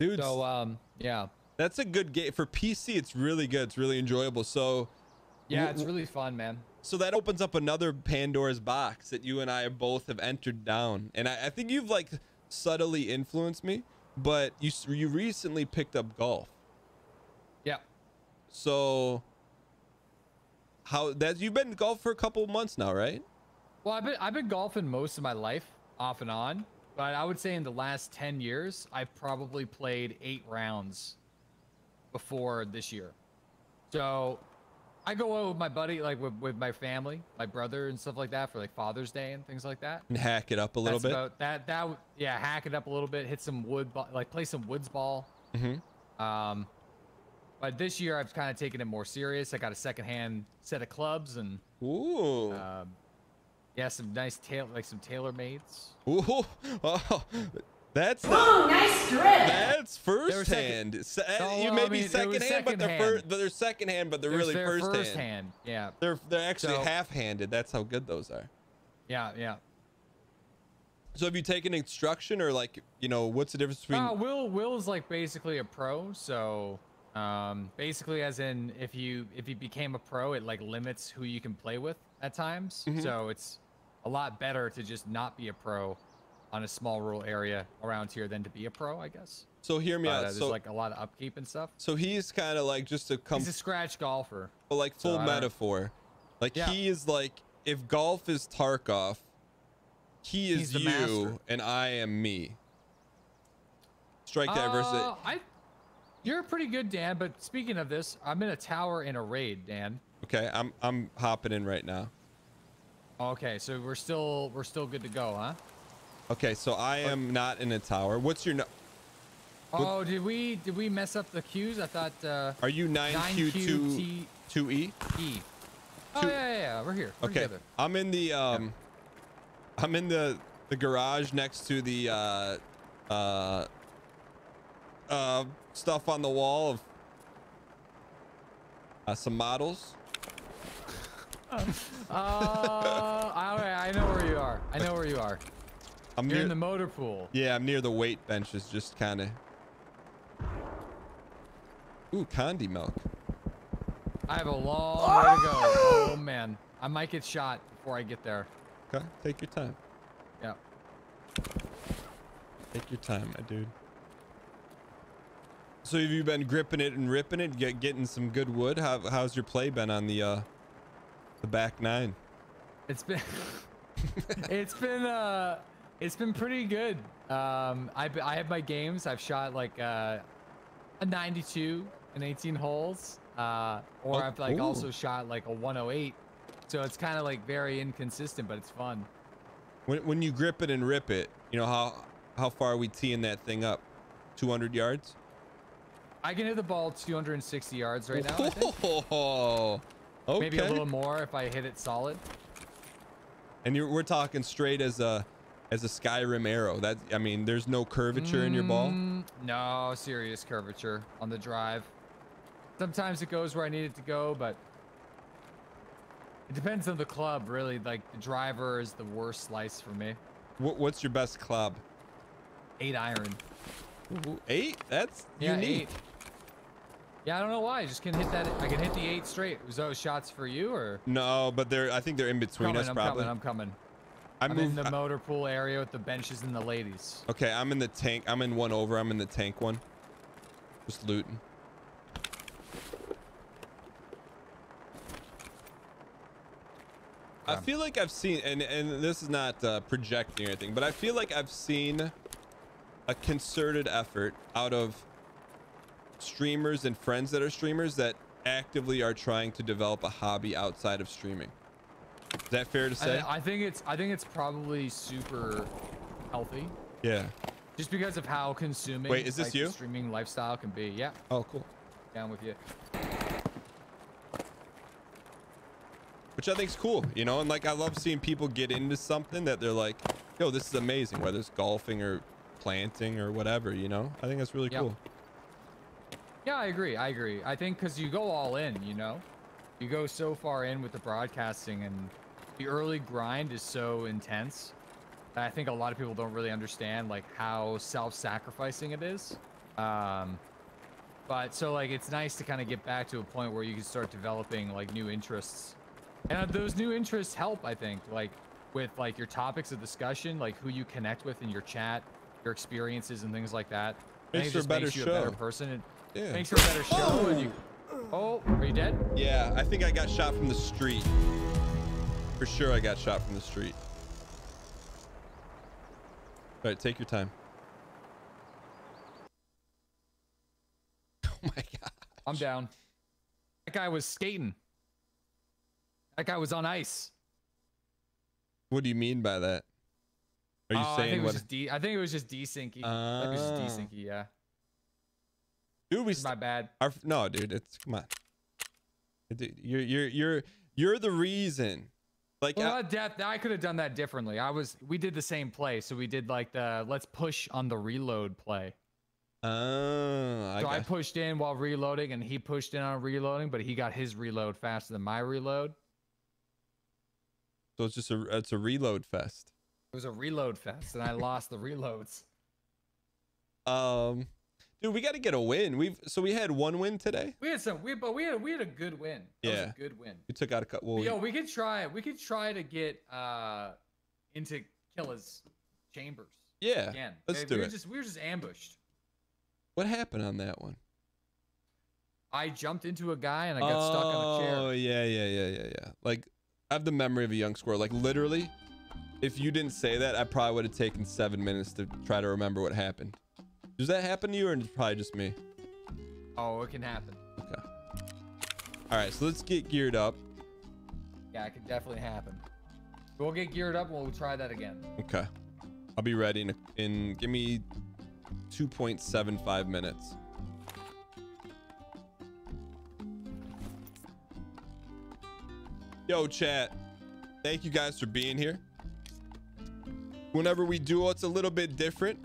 Dude. So yeah. That's a good game for PC. It's really good. It's really enjoyable. So yeah, it's really fun, man. So that opens up another Pandora's box that you and I both have entered down. And I think you've like subtly influenced me, but you recently picked up golf. Yeah. So you've been golf for a couple of months now, right? Well, I've been golfing most of my life, off and on, but I would say in the last 10 years, I've probably played 8 rounds before this year. So I go out with my buddy, like with my family, my brother and stuff like that for like Father's Day and things like that. And hack it up a little bit. Yeah, hack it up a little bit, hit some play some woods ball. Mm-hmm. But this year I've kind of taken it more serious. I got a secondhand set of clubs and ooh, yeah, some nice TaylorMades. Ooh, oh, that's nice strip. That's first hand. You may be second hand, but they're second hand, but they're really first hand. Yeah, they're actually half-handed. That's how good those are. Yeah, yeah. So have you taken instruction, or like, you know, what's the difference between? Will is like basically a pro. So basically, as in if you became a pro, it like limits who you can play with at times. Mm-hmm. So it's a lot better to just not be a pro on a small rural area around here than to be a pro, I guess. So hear me out. There's like a lot of upkeep and stuff. So he's kind of like just he's a scratch golfer. But like full metaphor, like he is like, if golf is Tarkov, he's you master. And I am me. Strike diversity. You're pretty good, Dan. But speaking of this, I'm in a tower in a raid, Dan. Okay, I'm hopping in right now. Okay, so we're still good to go, huh? Okay, so I am not in a tower. What's your Oh, did we mess up the queues? I thought are you 9Q2E? E. Oh yeah, we're here. We're okay. together. I'm in the I'm in the garage next to the stuff on the wall of some models. I know where you are. I know where you are. You're in the motor pool. Yeah, I'm near the weight benches, just kind of. Ooh, Condi milk. I have a long way to go. Oh man, I might get shot before I get there. Okay, take your time. Yeah. Take your time, my dude. So have you been gripping it and ripping it, getting some good wood? How's your play been on the back nine? It's been it's been pretty good. I have my games. I've shot like a 92 in 18 holes, or I've like also shot like a 108. So it's kind of like very inconsistent, but it's fun. When you grip it and rip it, you know how far are we teeing that thing up? 200 yards? I can hit the ball 260 yards right now. I think. Oh, okay. Maybe a little more if I hit it solid. And we're talking straight as a Skyrim arrow. That, I mean, there's no curvature in your ball. No serious curvature on the drive. Sometimes it goes where I need it to go, but it depends on the club, really. Like the driver is the worst slice for me. What's your best club? 8 iron. Ooh, 8? That's unique. 8. Yeah, I don't know why. I just can hit that. I can hit the 8 straight. Was those shots for you or? No, but I think they're in between us probably. I'm coming. I'm in the motor pool area with the benches and the ladies. Okay, I'm in the tank. I'm in one over. I'm in the tank one. Just looting. I feel like I've seen, and this is not projecting or anything, but I feel like I've seen a concerted effort out of streamers and friends that are streamers that actively are trying to develop a hobby outside of streaming. Is that fair to say? I think it's probably super healthy. Yeah. Just because of how consuming. Wait, is this you? The streaming lifestyle can be. Yeah. Oh, cool. Down with you. Which I think is cool, you know, and like I love seeing people get into something that they're like, yo, this is amazing, whether it's golfing or planting or whatever, you know. I think that's really cool. Yeah, I agree. I think because you go all in, you know, you go so far in with the broadcasting, and the early grind is so intense that I think a lot of people don't really understand like how self-sacrificing it is. But so like it's nice to kind of get back to a point where you can start developing like new interests, and those new interests help, I think, like with like your topics of discussion, like who you connect with in your chat, your experiences and things like that. Makes for a better you show. a better person. Yeah. Makes for a better show. And you, oh, are you dead? Yeah, I think I got shot from the street. For sure, I got shot from the street. All right, take your time. Oh my god. I'm down. That guy was skating. That guy was on ice. What do you mean by that? Are you saying what? I think it was just desyncy. I think it was just desyncy, yeah. Dude, my bad. No, dude, it's come on. Dude, you're the reason. Like, well, I could have done that differently. We did the same play, so we did like the let's push on the reload play. I pushed in while reloading, and he pushed in on reloading, but he got his reload faster than my reload. So it's a reload fest. It was a reload fest, and I lost the reloads. Dude, we got to get a win. We had one win today. We had a good win. That was a good win. We took out a couple. Yo, we could try to get into Killa's chambers. Yeah, again. Let's do it. We were just ambushed. What happened on that one? I jumped into a guy and I got stuck on a chair. Oh yeah. Like, I have the memory of a young squirrel. Like, literally, if you didn't say that, I probably would have taken 7 minutes to try to remember what happened. Does that happen to you, or is it probably just me? Oh, it can happen. Okay. All right, so let's get geared up. Yeah, it can definitely happen. We'll get geared up and we'll try that again. Okay. I'll be ready in give me 2.75 minutes. Yo, chat. Thank you guys for being here. Whenever we duo, it's a little bit different.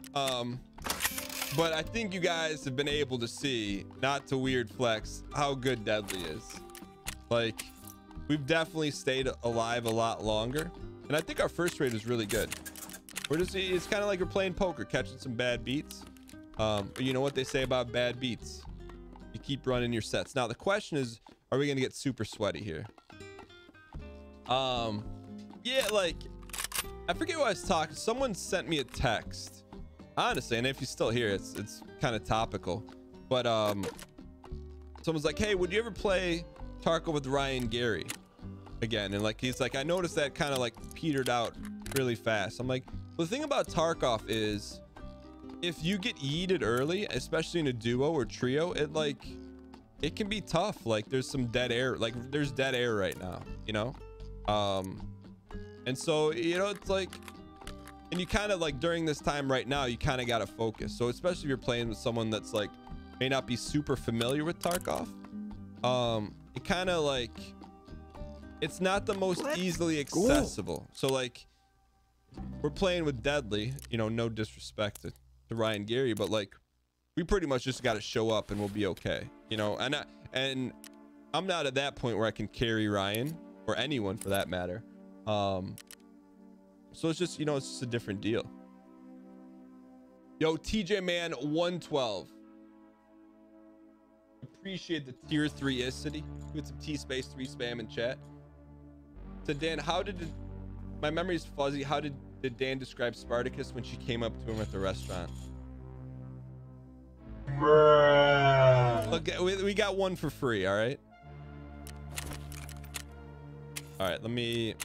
But I think you guys have been able to see, not to weird flex, how good Deadly is. Like, we've definitely stayed alive a lot longer. And I think our first rate is really good. It's kind of like we're playing poker, catching some bad beats. You know what they say about bad beats? You keep running your sets. Now, the question is, are we going to get super sweaty here? Yeah, like, I forget what I was talking. Someone sent me a text. Honestly, and if you're still here, it's kind of topical. But someone's like, hey, would you ever play Tarkov with Ryan Gary again? And like, he's like, I noticed that kind of like petered out really fast. I'm like, well, the thing about Tarkov is if you get yeeted early, especially in a duo or trio, it can be tough. Like, there's some dead air. Like, there's dead air right now, you know? And so, you know, it's like, and you kind of like during this time right now, you kind of got to focus. So especially if you're playing with someone that's like may not be super familiar with Tarkov, it kind of like it's not the most easily accessible. So like we're playing with Deadly, you know, no disrespect to Ryan Gary, but like we pretty much just got to show up and we'll be okay, you know. And I'm not at that point where I can carry Ryan or anyone for that matter. So it's just, you know, it's just a different deal. Yo, TJ Man 112. Appreciate the tier 3-icity. With some T-Space 3 spam in chat. To Dan, my memory is fuzzy. How did Dan describe Spartacus when she came up to him at the restaurant? Look, we got one for free, all right? All right, let me...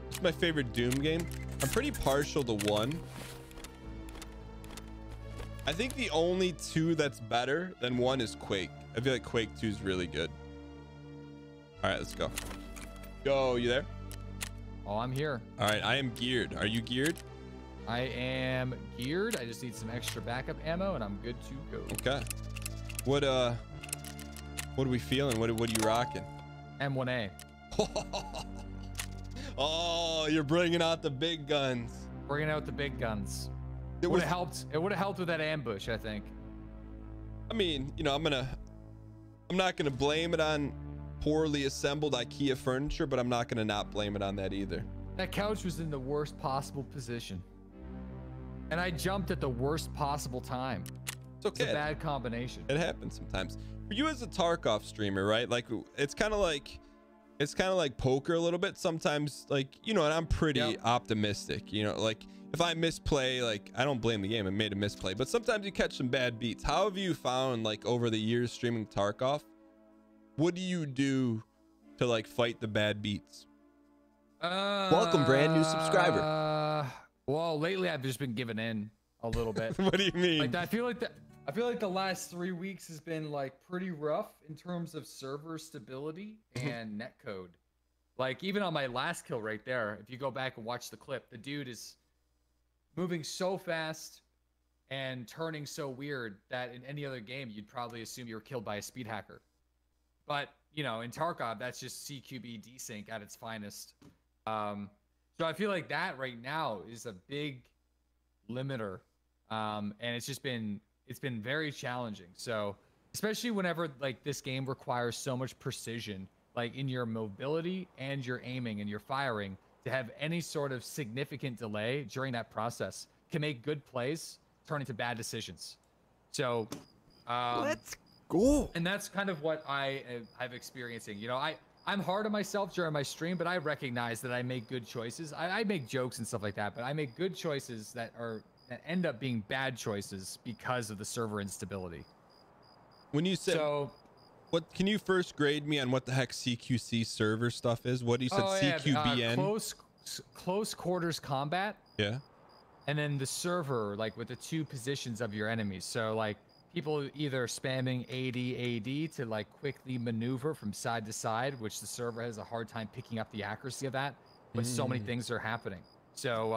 This is my favorite Doom game. I'm pretty partial to 1. I think the only 2 that's better than 1 is Quake. I feel like Quake 2 is really good. All right, let's go. Yo, you there? Oh, I'm here. All right, I am geared. Are you geared? I am geared. I just need some extra backup ammo and I'm good to go. Okay. What are we feeling? What are you rocking? M1A. Oh, you're bringing out the big guns. Bringing out the big guns. It would have helped. It would have helped with that ambush, I think. I mean, you know, I'm not gonna blame it on poorly assembled IKEA furniture, but I'm not gonna not blame it on that either. That couch was in the worst possible position. And I jumped at the worst possible time. It's okay. It's a bad combination. It happens sometimes. For you as a Tarkov streamer, right? Like it's kind of like poker a little bit. Sometimes, like, you know, and I'm pretty optimistic, you know, like if I misplay, like I don't blame the game. I made a misplay, but sometimes you catch some bad beats. How have you found, like, over the years streaming Tarkov, what do you do to like fight the bad beats? Welcome, brand new subscriber. Well, lately I've just been giving in a little bit. What do you mean? Like, I feel like the last 3 weeks has been like pretty rough in terms of server stability and netcode. Like, even on my last kill right there, if you go back and watch the clip, the dude is moving so fast and turning so weird that in any other game you'd probably assume you were killed by a speed hacker. But, you know, in Tarkov, that's just CQB desync at its finest. So I feel like that right now is a big limiter, and it's been very challenging. So especially whenever like this game requires so much precision, like in your mobility and your aiming and your firing, to have any sort of significant delay during that process can make good plays turn into bad decisions. So Let's go. and that's kind of what I'm experiencing. You know, I'm hard on myself during my stream, but I recognize that I make good choices. I make jokes and stuff like that, but I make good choices that end up being bad choices because of the server instability. When you said, So, what, can you first grade me on what the heck CQC server stuff is? What you said, CQBN? Close quarters combat. Yeah. And then the server, like with the two positions of your enemies. So like people either spamming AD to like quickly maneuver from side to side, which the server has a hard time picking up the accuracy of that, but so many things are happening. So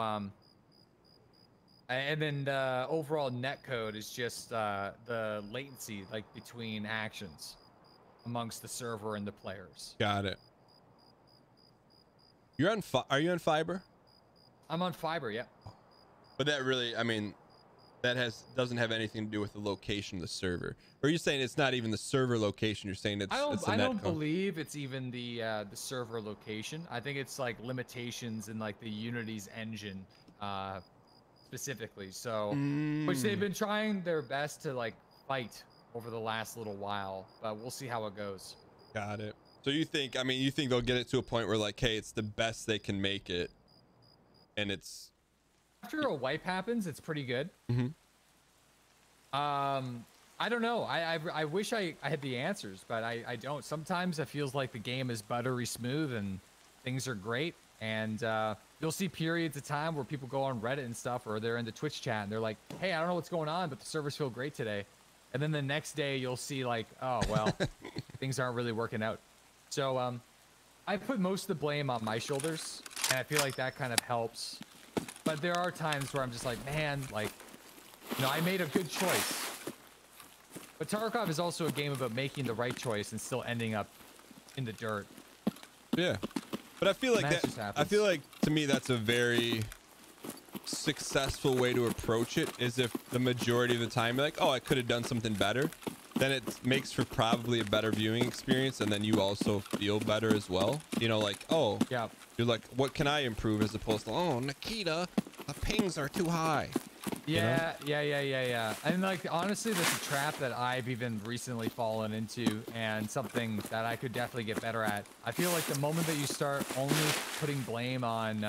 and then the overall netcode is just the latency, like between actions amongst the server and the players. Got it. You're on are you on fiber? I'm on fiber, yeah. But that really, I mean, that doesn't have anything to do with the location of the server. Or are you saying it's not even the server location? You're saying it's I don't believe it's even the server location. I think it's like limitations in like the Unity's engine specifically. So which they've been trying their best to like fight over the last little while, but we'll see how it goes. Got it. So you think, I mean, you think they'll get it to a point where like, hey, it's the best they can make it, and it's after a wipe happens, it's pretty good. I don't know. I wish I had the answers, but I don't. Sometimes it feels like the game is buttery smooth and things are great. And you'll see periods of time where people go on Reddit and stuff, or they're in the Twitch chat and they're like, hey, I don't know what's going on, but the servers feel great today. And then the next day you'll see like, oh, well, things aren't really working out. So I put most of the blame on my shoulders, and I feel like that kind of helps. But there are times where I'm just like, man, like, you know, I made a good choice. But Tarkov is also a game about making the right choice and still ending up in the dirt. Yeah. But I feel like that just happens. I feel like to me that's a very successful way to approach it, is if the majority of the time you're like, oh, I could have done something better, then it makes for probably a better viewing experience, and then you also feel better as well. You know, like, oh, yeah, you're like, what can I improve, as opposed to, oh, Nikita, the pings are too high. Yeah, you know? yeah. And like, honestly, that's a trap that I've even recently fallen into, and something that I could definitely get better at. I feel like the moment that you start only putting blame on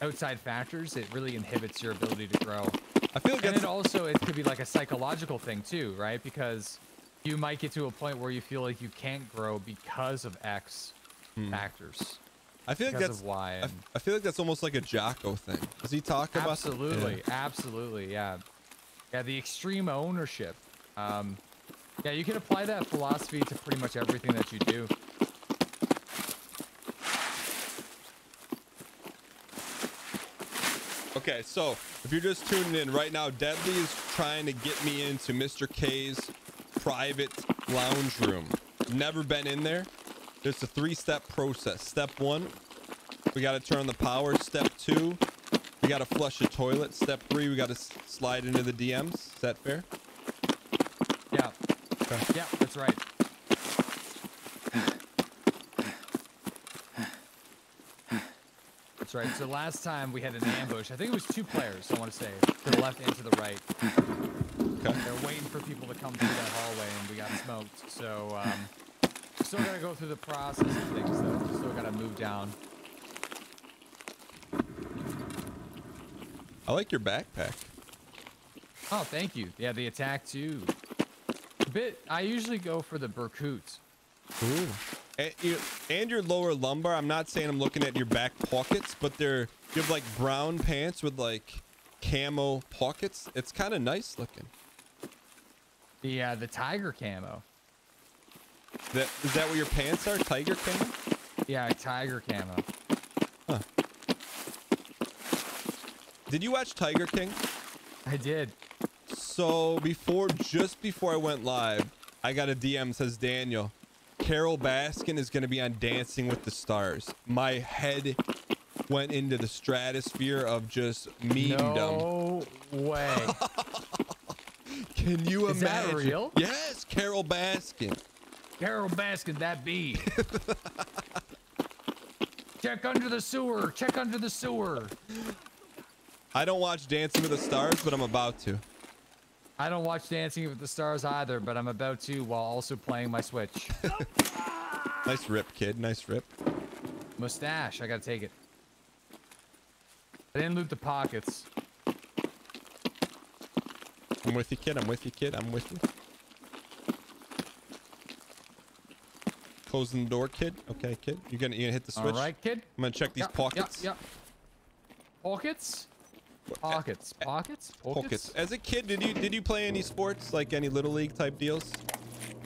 outside factors, it really inhibits your ability to grow. I feel like it could be like a psychological thing too, right? Because you might get to a point where you feel like you can't grow because of X factors. I feel like that's why. I feel like that's almost like a Jocko thing. Does he talk about? Absolutely, yeah. The extreme ownership. Yeah, you can apply that philosophy to pretty much everything that you do. Okay, so if you're just tuning in right now, Deadly is trying to get me into Mr. K's private lounge room. Never been in there. There's a 3-step process. Step 1, we got to turn on the power. Step 2, we got to flush the toilet. Step 3, we got to slide into the DMs. Is that fair? Yeah. Okay. Yeah, that's right. maps, right? So last time we had an ambush. I think it was 2 players, I want to say, to the left and to the right. Okay. They're waiting for people to come through that hallway, and we got smoked. So, still gotta go through the process of things, though. Still gotta move down. I like your backpack. Oh, thank you. Yeah, the attack too. I usually go for the Berkut. Ooh. And your lower lumbar. I'm not saying I'm looking at your back pockets, but you have like brown pants with like camo pockets. It's kind of nice looking. The tiger camo. Is that what your pants are? Tiger camo? Yeah, tiger camo. Huh. Did you watch Tiger King? I did. So just before I went live, I got a DM that says, Daniel, Carol Baskin is going to be on Dancing with the Stars. My head went into the stratosphere of just memedom. No way. Can you imagine? Is that real? Yes, Carol Baskin. Carol Baskin, that be. Check under the sewer. Check under the sewer. I don't watch Dancing with the Stars, but I'm about to. I don't watch Dancing with the Stars either, but I'm about to while also playing my Switch. Nice rip, kid. Nice rip. Mustache. I gotta take it. I didn't loot the pockets. I'm with you, kid. I'm with you, kid. I'm with you. Closing the door, kid. Okay, kid. You're gonna hit the switch. All right, kid. I'm gonna check these pockets. Yep. Pockets. Pockets. As a kid, did you play any sports, like any little league type deals?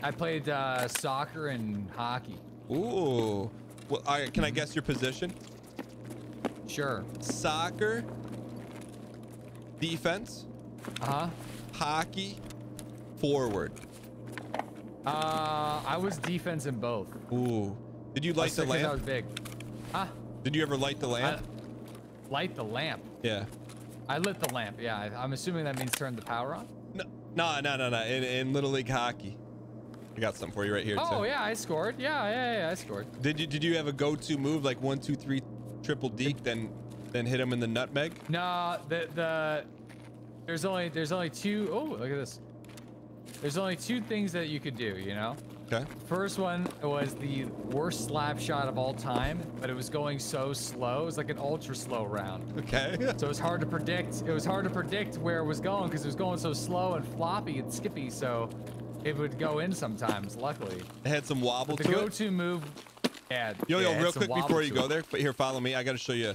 I played soccer and hockey. Ooh. Well, can I guess your position? Sure. Soccer. Defense. Hockey. Forward. I was defense in both. Ooh. Did you light the lamp? I was big. Did you ever light the lamp? Light the lamp? Yeah. I lit the lamp, yeah. I'm assuming that means turn the power on? No. In Little League Hockey. I got something for you right here, Oh, too. yeah, I scored. Yeah, I scored. Did you have a go-to move like 1, 2, 3 triple deke, then hit him in the nutmeg? No, there's only 2. Oh, look at this. There's only 2 things that you could do, you know? Okay. First one was the worst slap shot of all time, but it was going so slow. It was like an ultra slow round. Okay. So it was hard to predict. It was hard to predict where it was going because it was going so slow and floppy and skippy. So it would go in sometimes. Luckily, it had some wobble but to it. The go-to move. Yo, real quick before you go there, but here, follow me. I got to show you,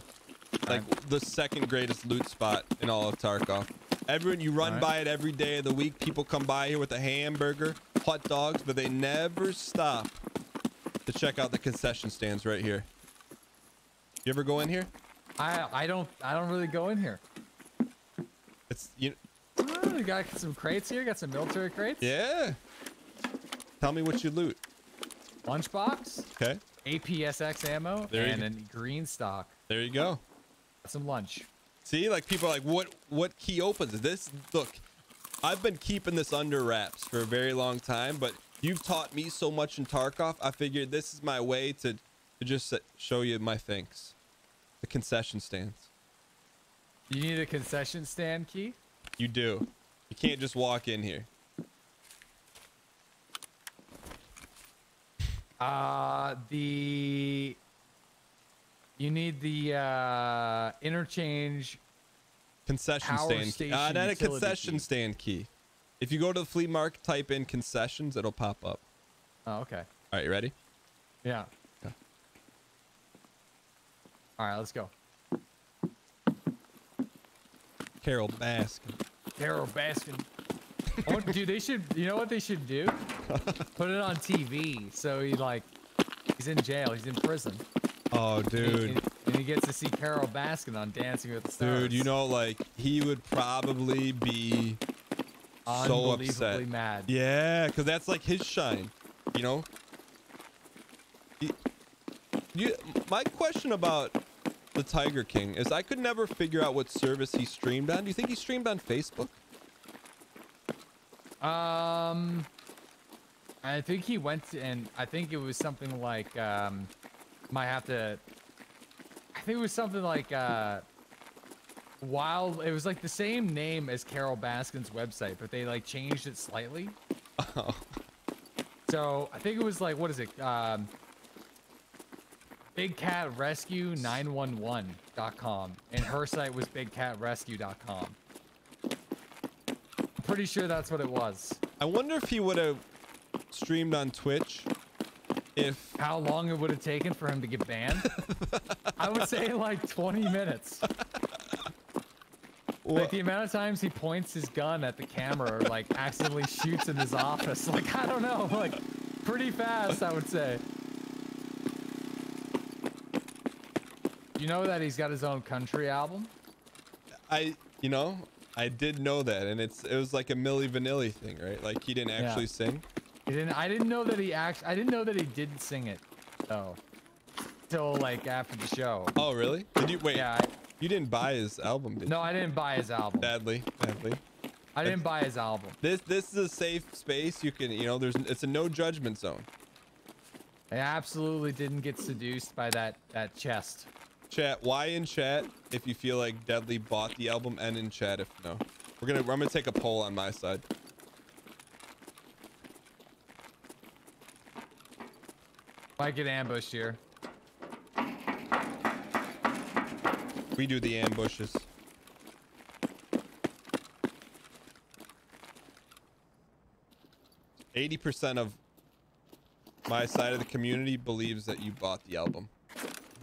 like the second greatest loot spot in all of Tarkov. Everyone, you run by it every day of the week. People come by here with a hamburger, hot dogs, but they never stop to check out the concession stands right here. You ever go in here? I don't really go in here. It's we got some crates here. Got some military crates. Yeah. Tell me what you loot. Lunchbox. Okay. APSX ammo and a green stock. There you go. Some lunch. See, like people are like, what key opens this? Look, I've been keeping this under wraps for a very long time, but you've taught me so much in Tarkov. I figured this is my way to just show you my things. The concession stands. You need a concession stand key? You do. You can't just walk in here. You need the interchange concession stand. Not a concession stand key. If you go to the flea market, type in concessions, it'll pop up. Oh, okay. All right, you ready? Yeah. Okay. All right, let's go. Carol Baskin. Carol Baskin. Oh, dude, they should. You know what they should do? Put it on TV. So he's in jail. He's in prison. Oh, dude. And he gets to see Carol Baskin on Dancing with the Stars. Dude, you know, like, he would probably be so upset. Mad. Yeah, because that's like his shine, you know? My question about the Tiger King is I could never figure out what service he streamed on. Do you think he streamed on Facebook? I think he went to, and I think it was something like, might have to, I think it was something like Wild. It was like the same name as Carol Baskin's website, but they like changed it slightly. Oh. So I think it was like, what is it? BigCatRescue911.com, and her site was BigCatRescue.com. I'm pretty sure that's what it was. I wonder if he would have streamed on Twitch. If how long it would have taken for him to get banned? I would say like 20 minutes. Like the amount of times he points his gun at the camera or like accidentally shoots in his office. Like, I don't know, like pretty fast, I would say. You know that he's got his own country album? You know, I did know that, and it was like a Milli Vanilli thing, right? Like he didn't actually sing. He didn't. I didn't know that he I didn't know that he didn't sing it, though. Till like after the show. Oh really? Did you wait? Yeah. You didn't buy his album, did you? No, I didn't buy his album. Sadly. I didn't buy his album. This is a safe space. You can, you know, it's a no judgment zone. I absolutely didn't get seduced by that chest. Chat, why in chat if you feel like Deadly bought the album, and in chat if no. I'm gonna take a poll on my side. Might get ambushed here. We do the ambushes. %80 of my side of the community believes that you bought the album.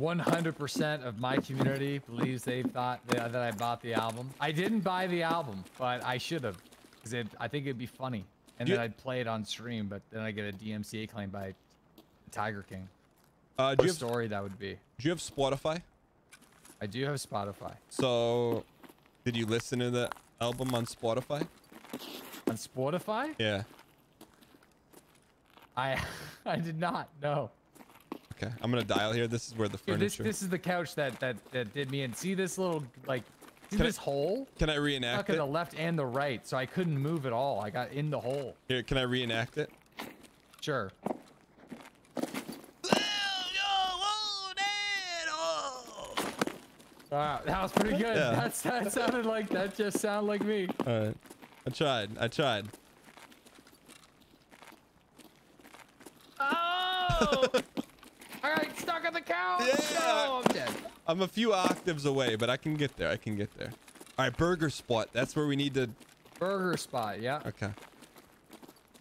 100% of my community believes they thought that I bought the album. I didn't buy the album, but I should have, because I think it'd be funny, and then I'd play it on stream. But then I get a DMCA claim by Tiger King. What a story that would be. Do you have Spotify? I do have Spotify. So, did you listen to the album on Spotify? On Spotify? Yeah. I did not. No. Okay, I'm gonna dial here. This is where the furniture. This is the couch that did me in. See this little like this hole? Can I reenact Stuck it? in the left and the right, so I couldn't move at all. I got in the hole. Here, can I reenact it? Sure. Wow, that was pretty good. Yeah. That sounded like that. Just sounded like me. All right, I tried. Oh! I got stuck on the couch. Yeah. No, I'm dead. I'm a few octaves away, but I can get there. All right, burger spot. That's where we need to. Burger spot. Yeah. Okay.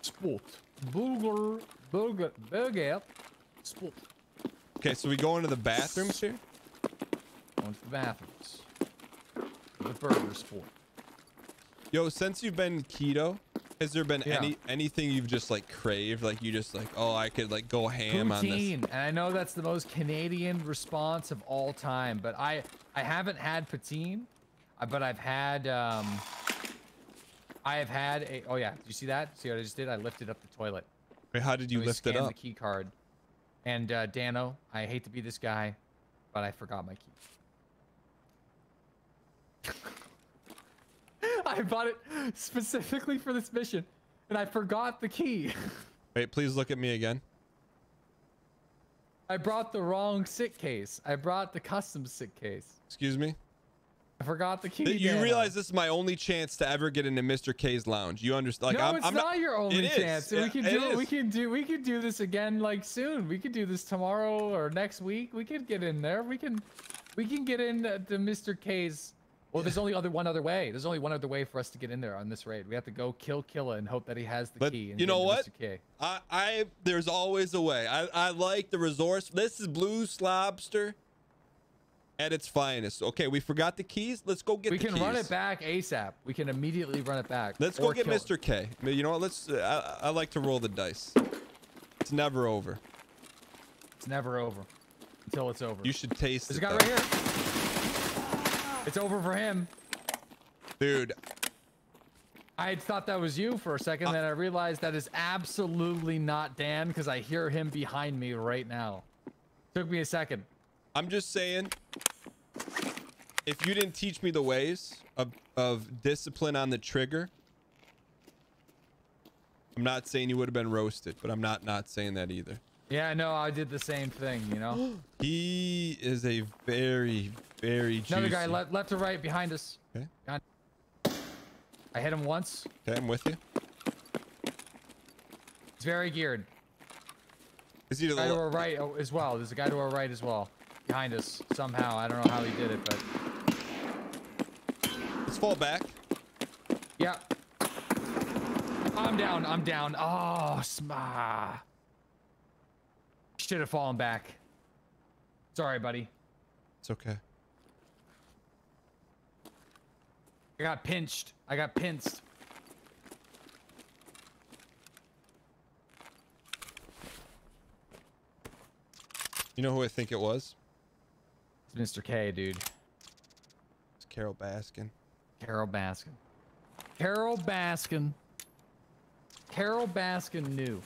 Spot. Burger. Spot. Okay, so we go into the bathrooms here. Going to the bathrooms. The burger sport. Yo, since you've been keto, has there been anything you've just like craved? Like you just like, oh, I could like go ham on this. Poutine, and I know that's the most Canadian response of all time, but I haven't had poutine, but I've had a. Oh yeah, did you see that? See what I just did? I lifted up the toilet. Wait, how did you lift it up? The key card. And Dano, I hate to be this guy, but I forgot my key. I bought it specifically for this mission, and I forgot the key. Wait, please look at me again. I brought the wrong sick case. I brought the custom sick case. Excuse me? I forgot the key. You realize this is my only chance to ever get into Mr. K's lounge. You understand? Like, no, it's not your only chance. Yeah, we can do this again like soon. We could do this tomorrow or next week. We could get in there. We can get in to Mr. K's. Well, there's only one other way. There's only one other way for us to get in there on this raid. We have to go kill Killa and hope that he has the key. And you know what? Mr. K. There's always a way. I like the resource. This is Blue Slobster at its finest. Okay, we forgot the keys. Let's go get the keys. We can run it back ASAP. We can immediately run it back. Let's go get Mr. K. You know what? I like to roll the dice. It's never over. It's never over until it's over. You should taste it. There's a guy right here. It's over for him. Dude. I thought that was you for a second, then I realized that is absolutely not Dan because I hear him behind me right now. Took me a second. I'm just saying, if you didn't teach me the ways of discipline on the trigger, I'm not saying you would have been roasted, but I'm not saying that either. Yeah, no, I did the same thing, you know? He is a very, very juicy. Another guy left to right behind us. Okay. God. I hit him once. Okay, I'm with you. He's very geared. Is he to the guy to our right as well. There's a guy to our right as well. Behind us somehow. I don't know how he did it, but... Let's fall back. Yeah. I'm down. I'm down. Oh, should have fallen back. Sorry, buddy. It's okay. I got pinched. I got pinched. You know who I think it was? It's Mr. K, dude. It's Carol Baskin. Carol Baskin. Carol Baskin. Carol Baskin knew.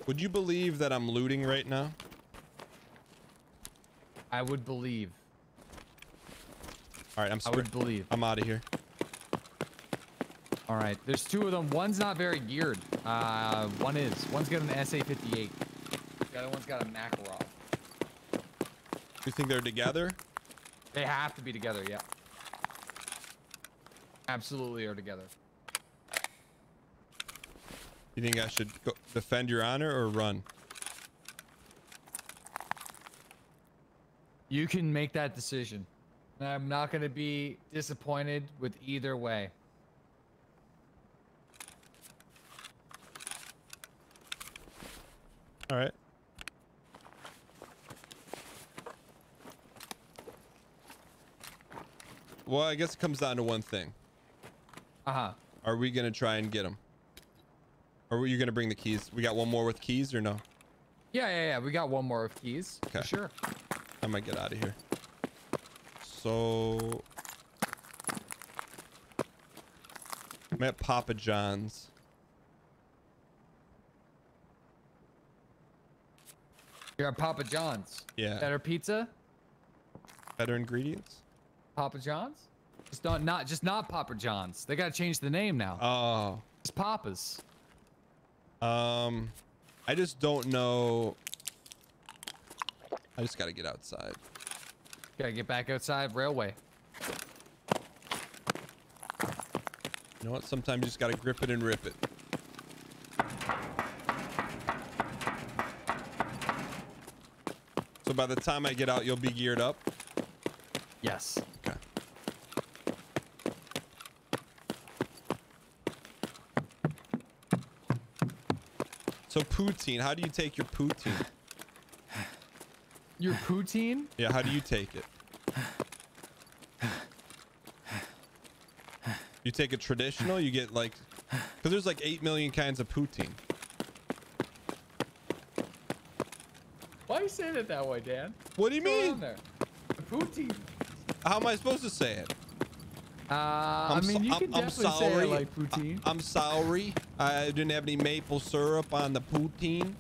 Would you believe that I'm looting right now? I would believe. All right, I would believe. I'm out of here. All right, there's two of them. One's not very geared. One is. One's got an SA-58. The other one's got a Makarov. You think they're together? They have to be together, yeah. Absolutely are together. You think I should go defend your honor or run? You can make that decision. And I'm not going to be disappointed with either way. All right. Well, I guess it comes down to one thing. Uh-huh. Are we going to try and get him? Or were you going to bring the keys? We got one more with keys or no? Yeah. We got one more of keys. Okay. For sure. I might get out of here. So... I'm at Papa John's. You're at Papa John's. Yeah. Better pizza? Better ingredients? Papa John's? Just not Papa John's. They gotta change the name now. Oh. It's Papa's. I just don't know. I just gotta get outside. Gotta get back outside. Railway. You know what? Sometimes you just gotta grip it and rip it. So by the time I get out, you'll be geared up? Yes. Okay. So poutine, how do you take your poutine? Your poutine? Yeah, how do you take it? You take a traditional, you get like, because there's like 8 million kinds of poutine. Why are you saying it that way, Dan? What do you What's going mean? on there? The poutine. How am I supposed to say it? I mean, you can definitely say it like poutine. I'm sorry. I didn't have any maple syrup on the poutine.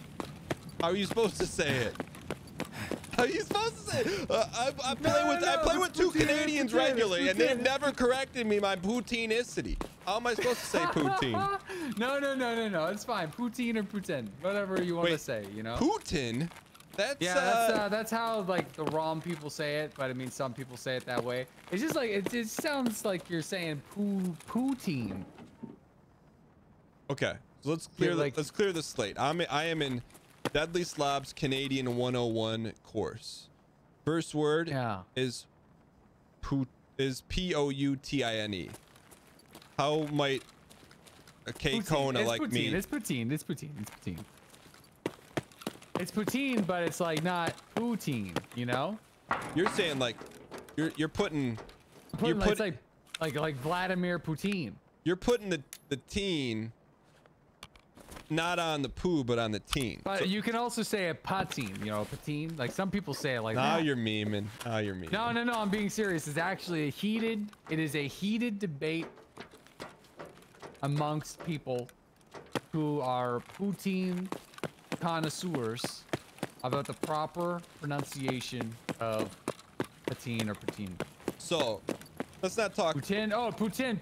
How are you supposed to say it? How are you supposed to say it? I play with two Canadians regularly, and they've never corrected me my poutineicity. How am I supposed to say poutine? No. It's fine. Poutine or poutine, whatever you want to say. You know. Poutine. That's how like the ROM people say it, but I mean some people say it that way. It's just like it sounds like you're saying poutine. Okay, so let's clear let's clear the slate. I am in DeadlySlob's Canadian 101 course. First word is Poutine. How might a K Kona like me? It's poutine. It's poutine, but it's like not poutine, you know? You're saying like you're putting it's like Vladimir Putin. You're putting the teen not on the poo but on the teen. But so, you can also say a patine, you know, patine. Like some people say it like now that. You're memeing. Now you're memeing. No, I'm being serious. It's actually it is a heated debate amongst people who are poutine connoisseurs about the proper pronunciation of patine or poutine. So let's not talk poutine. Oh, poutine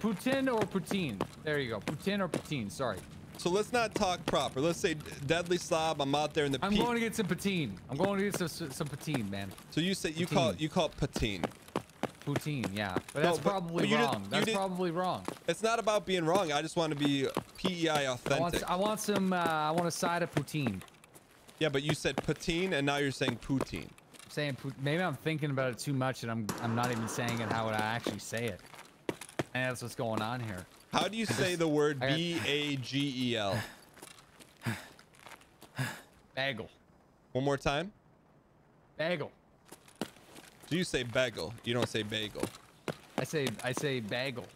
or poutine. There you go. Poutine or poutine. Sorry. So let's not talk proper. Let's say DeadlySlob. I'm out there in the. I'm going to get some poutine. I'm going to get some poutine, man. So you say you call it poutine. Poutine, yeah, but that's probably wrong. That's probably wrong. It's not about being wrong. I just want to be PEI authentic. I want some. I want a side of poutine. Yeah, but you said poutine, and now you're saying poutine. I'm saying maybe I'm thinking about it too much, and I'm not even saying it how would I actually say it. And that's what's going on here. How do you say the word B-A-G-E-L? Bagel. One more time. Bagel. Do you say bagel? You don't say bagel. I say bagel.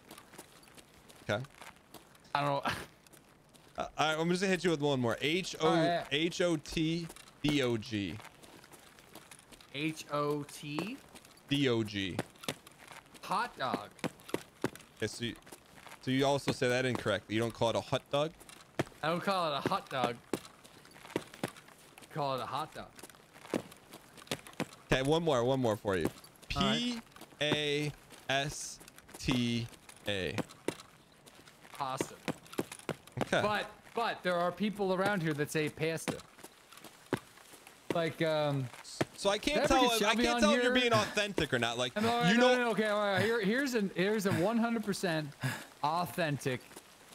Okay. I don't know. All right, I'm just gonna hit you with one more. H-O-T-D-O-G. H-O-T? D-O-G. Hot dog. Okay, so you also say that incorrectly. You don't call it a hot dog? I don't call it a hot dog. Call it a hot dog. Okay, one more for you. P-A-S-T-A. Pasta. Okay. But there are people around here that say pasta. Like so I can't tell if you're being authentic or not. Like okay, all right. Here's a 100% authentic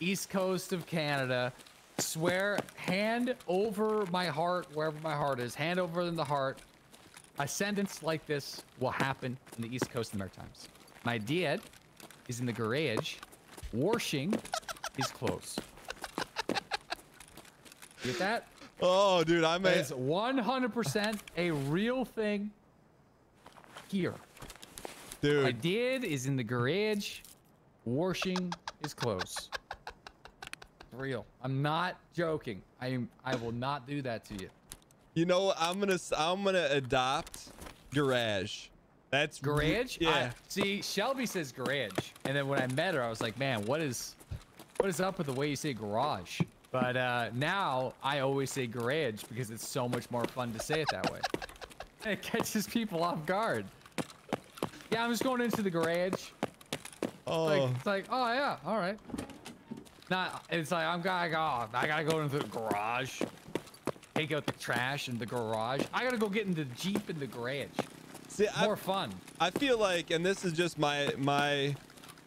East Coast of Canada. Swear, hand over my heart, wherever my heart is, hand over in the heart. A sentence like this will happen in the East Coast of the Maritimes. My dad is in the garage washing his clothes. Get that? Oh, dude, It's 100% a real thing here. Dude. My dad is in the garage washing his clothes. Real. I'm not joking. I will not do that to you. You know, I'm gonna adopt garage. That's garage. Yeah. See, Shelby says garage, and then when I met her, I was like, man, what is up with the way you say garage? But now I always say garage because it's so much more fun to say it that way. And it catches people off guard. Yeah, I'm just going into the garage. Oh. It's like, oh yeah, all right. It's like I gotta go into the garage. Take out the trash in the garage. I gotta go get in the Jeep in the garage. See, more fun. I feel like, and this is just my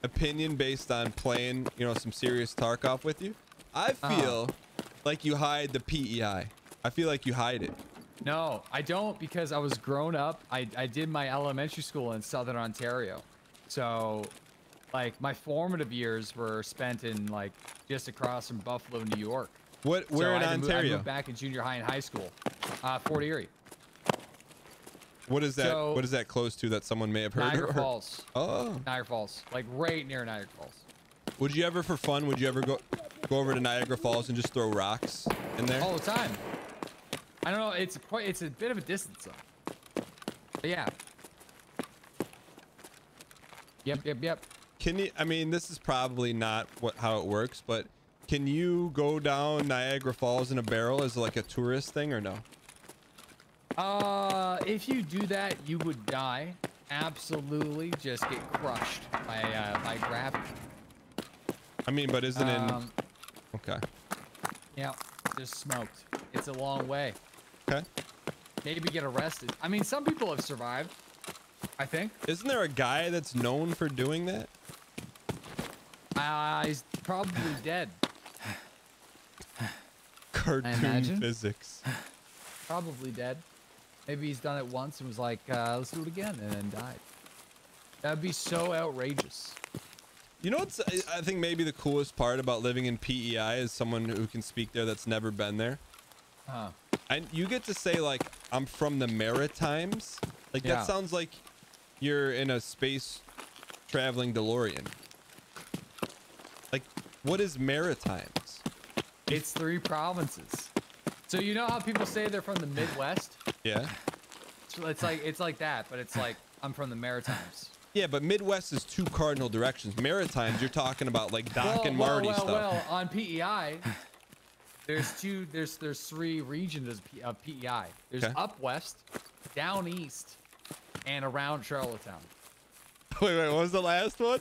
opinion based on playing, some serious Tarkov with you. I feel like you hide the PEI. I feel like you hide it. No, I don't, because I was grown up. I did my elementary school in Southern Ontario. So, like, my formative years were spent in, like, just across from Buffalo, New York. Where in Ontario? I moved back in junior high and high school. Fort Erie. What is that? So, what is that close to that someone may have heard? Niagara Falls. Oh. Niagara Falls. Like, right near Niagara Falls. Would you ever, for fun, go over to Niagara Falls and just throw rocks in there? All the time. I don't know. It's a bit of a distance, though. But yeah. Yep. Can you? I mean, this is probably not how it works, but can you go down Niagara Falls in a barrel as like a tourist thing or no? If you do that, you would die. Absolutely, just get crushed by gravity. I mean, but isn't it? Okay. Yeah, just smoked. It's a long way. Okay. Maybe get arrested. I mean, some people have survived, I think. Isn't there a guy that's known for doing that? He's probably dead. Cartoon physics. Probably dead. Maybe he's done it once and was like, let's do it again, and then died. That'd be so outrageous. You know what's, I think maybe the coolest part about living in PEI is someone who can speak there that's never been there. Huh. And you get to say, like, I'm from the Maritimes. Like, that sounds like you're in a space traveling DeLorean. Like, what is Maritimes? It's 3 provinces. So you know how people say they're from the Midwest? Yeah. So it's like that, but it's like, I'm from the Maritimes. Yeah, but Midwest is 2 cardinal directions. Maritimes, you're talking about like Doc and Marty stuff. Well, on PEI, there's 3 regions of PEI. There's up west, down east, and around Charlottetown. Wait, what was the last one?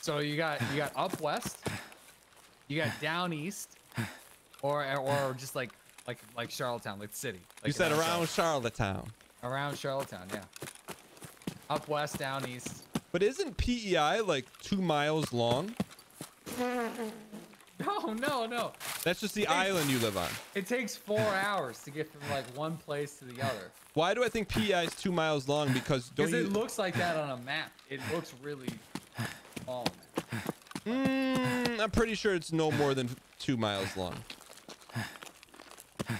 So you got up west, you got down east, or just like Charlottetown, like the city. Like you said around Charlottetown. Around Charlottetown, yeah. Up west, down east. But isn't PEI like 2 miles long? No. That's just the island you live on. It takes 4 hours to get from like one place to the other. Why do I think PEI is 2 miles long? Because it looks like that on a map. It looks really small. I'm pretty sure it's no more than 2 miles long.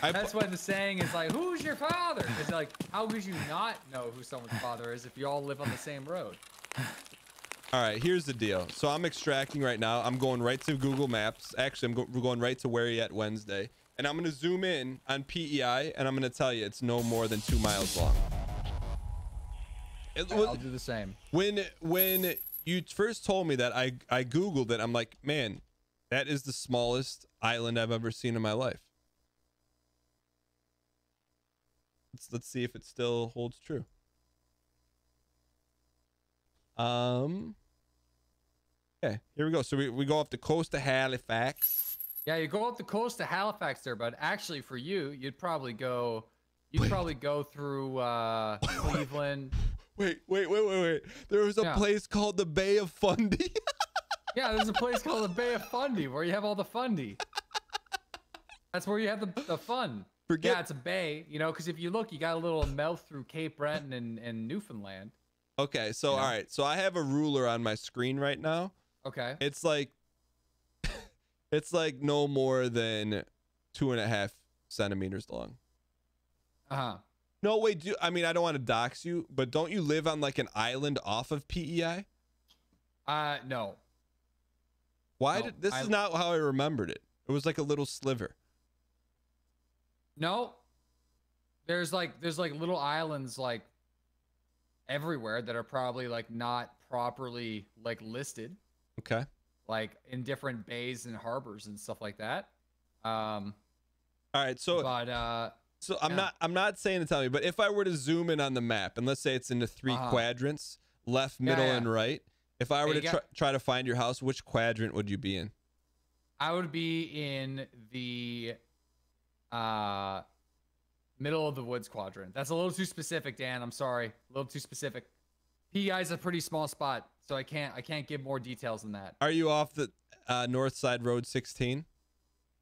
That's why the saying is like, who's your father? It's like, how could you not know who someone's father is if you all live on the same road? All right, here's the deal. So I'm extracting right now. I'm going right to Google Maps. Actually, we're going right to Where You At Wednesday. And I'm going to zoom in on PEI, and I'm going to tell you it's no more than 2 miles long. I'll do the same. When you first told me that, I Googled it. I'm like, man, that is the smallest island I've ever seen in my life. Let's see if it still holds true. Okay, here we go. So we go off the coast of Halifax. Yeah, you go up the coast of Halifax there, but actually for you, you'd probably go through Cleveland. Wait. There was a place called the Bay of Fundy. Yeah, there's a place called the Bay of Fundy where you have all the fundy. That's where you have the fun. Yeah, it's a bay, you know, because if you look, you got a little mouth through Cape Breton and Newfoundland. Okay, so all right, so I have a ruler on my screen right now. Okay. It's like no more than 2.5 centimeters long. No, wait, I mean, I don't want to dox you, but don't you live on like an island off of PEI? No. Why did this is not how I remembered it. It was like a little sliver. No. There's like little islands like everywhere that are probably like not properly like listed. Okay. Like in different bays and harbors and stuff like that. All right, so I'm not saying to tell you, but if I were to zoom in on the map and let's say it's into 3 quadrants, left, middle, and right, if I were to try to find your house, which quadrant would you be in? I would be in the middle of the woods quadrant. That's a little too specific, Dan. I'm sorry. A little too specific. PEI is a pretty small spot, so I can't give more details than that. Are you off the North Side Road 16?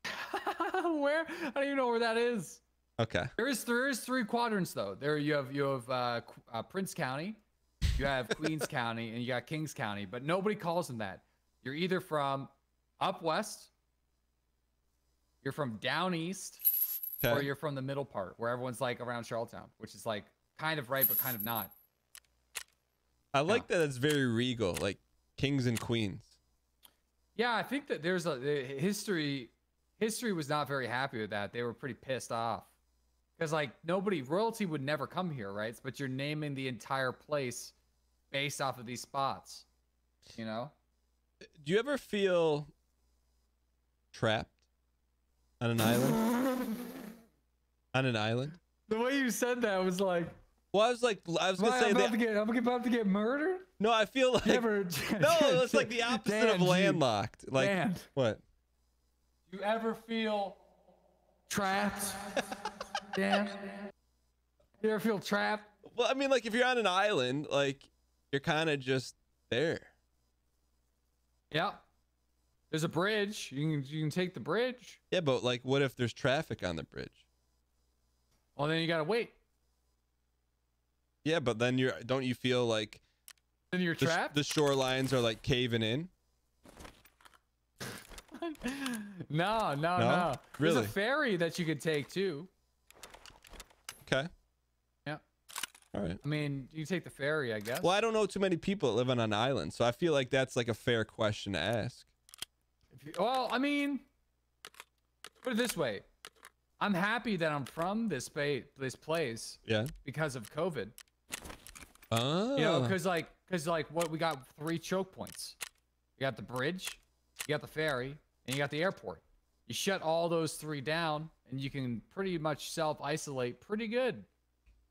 Where? I don't even know where that is. Okay. There is 3 quadrants though. There you have Prince County, you have Queens County, and you got Kings County, but nobody calls them that. You're either from up west, you're from down east, or you're from the middle part where everyone's like around Charlottetown, which is like kind of right but kind of not. I like that it's very regal, like kings and queens. Yeah, I think that there's history was not very happy with that. They were pretty pissed off. Because like royalty would never come here, right? But you're naming the entire place based off of these spots. You know? Do you ever feel trapped on an island? On an island? The way you said that was like, well, I was gonna say that I'm about to get murdered. No, I feel like no, it's like the opposite of landlocked. Like Dan, what? You ever feel trapped, Dan? You ever feel trapped? Well, I mean, like if you're on an island, like you're kind of just there. Yeah. There's a bridge. You can take the bridge. Yeah, but like, what if there's traffic on the bridge? Well, then you gotta wait. Yeah, but then don't you feel like then you're trapped? The shorelines are like caving in. No. Really? There's a ferry that you could take too. Okay. Yeah. All right. I mean, you take the ferry, I guess. Well, I don't know too many people that live on an island, so I feel like that's like a fair question to ask. Well, I mean, put it this way. I'm happy that I'm from this place. Yeah. Because of COVID. Oh. You know, because what we got 3 choke points. You got the bridge, you got the ferry, and you got the airport. You shut all those 3 down, and you can pretty much self-isolate pretty good.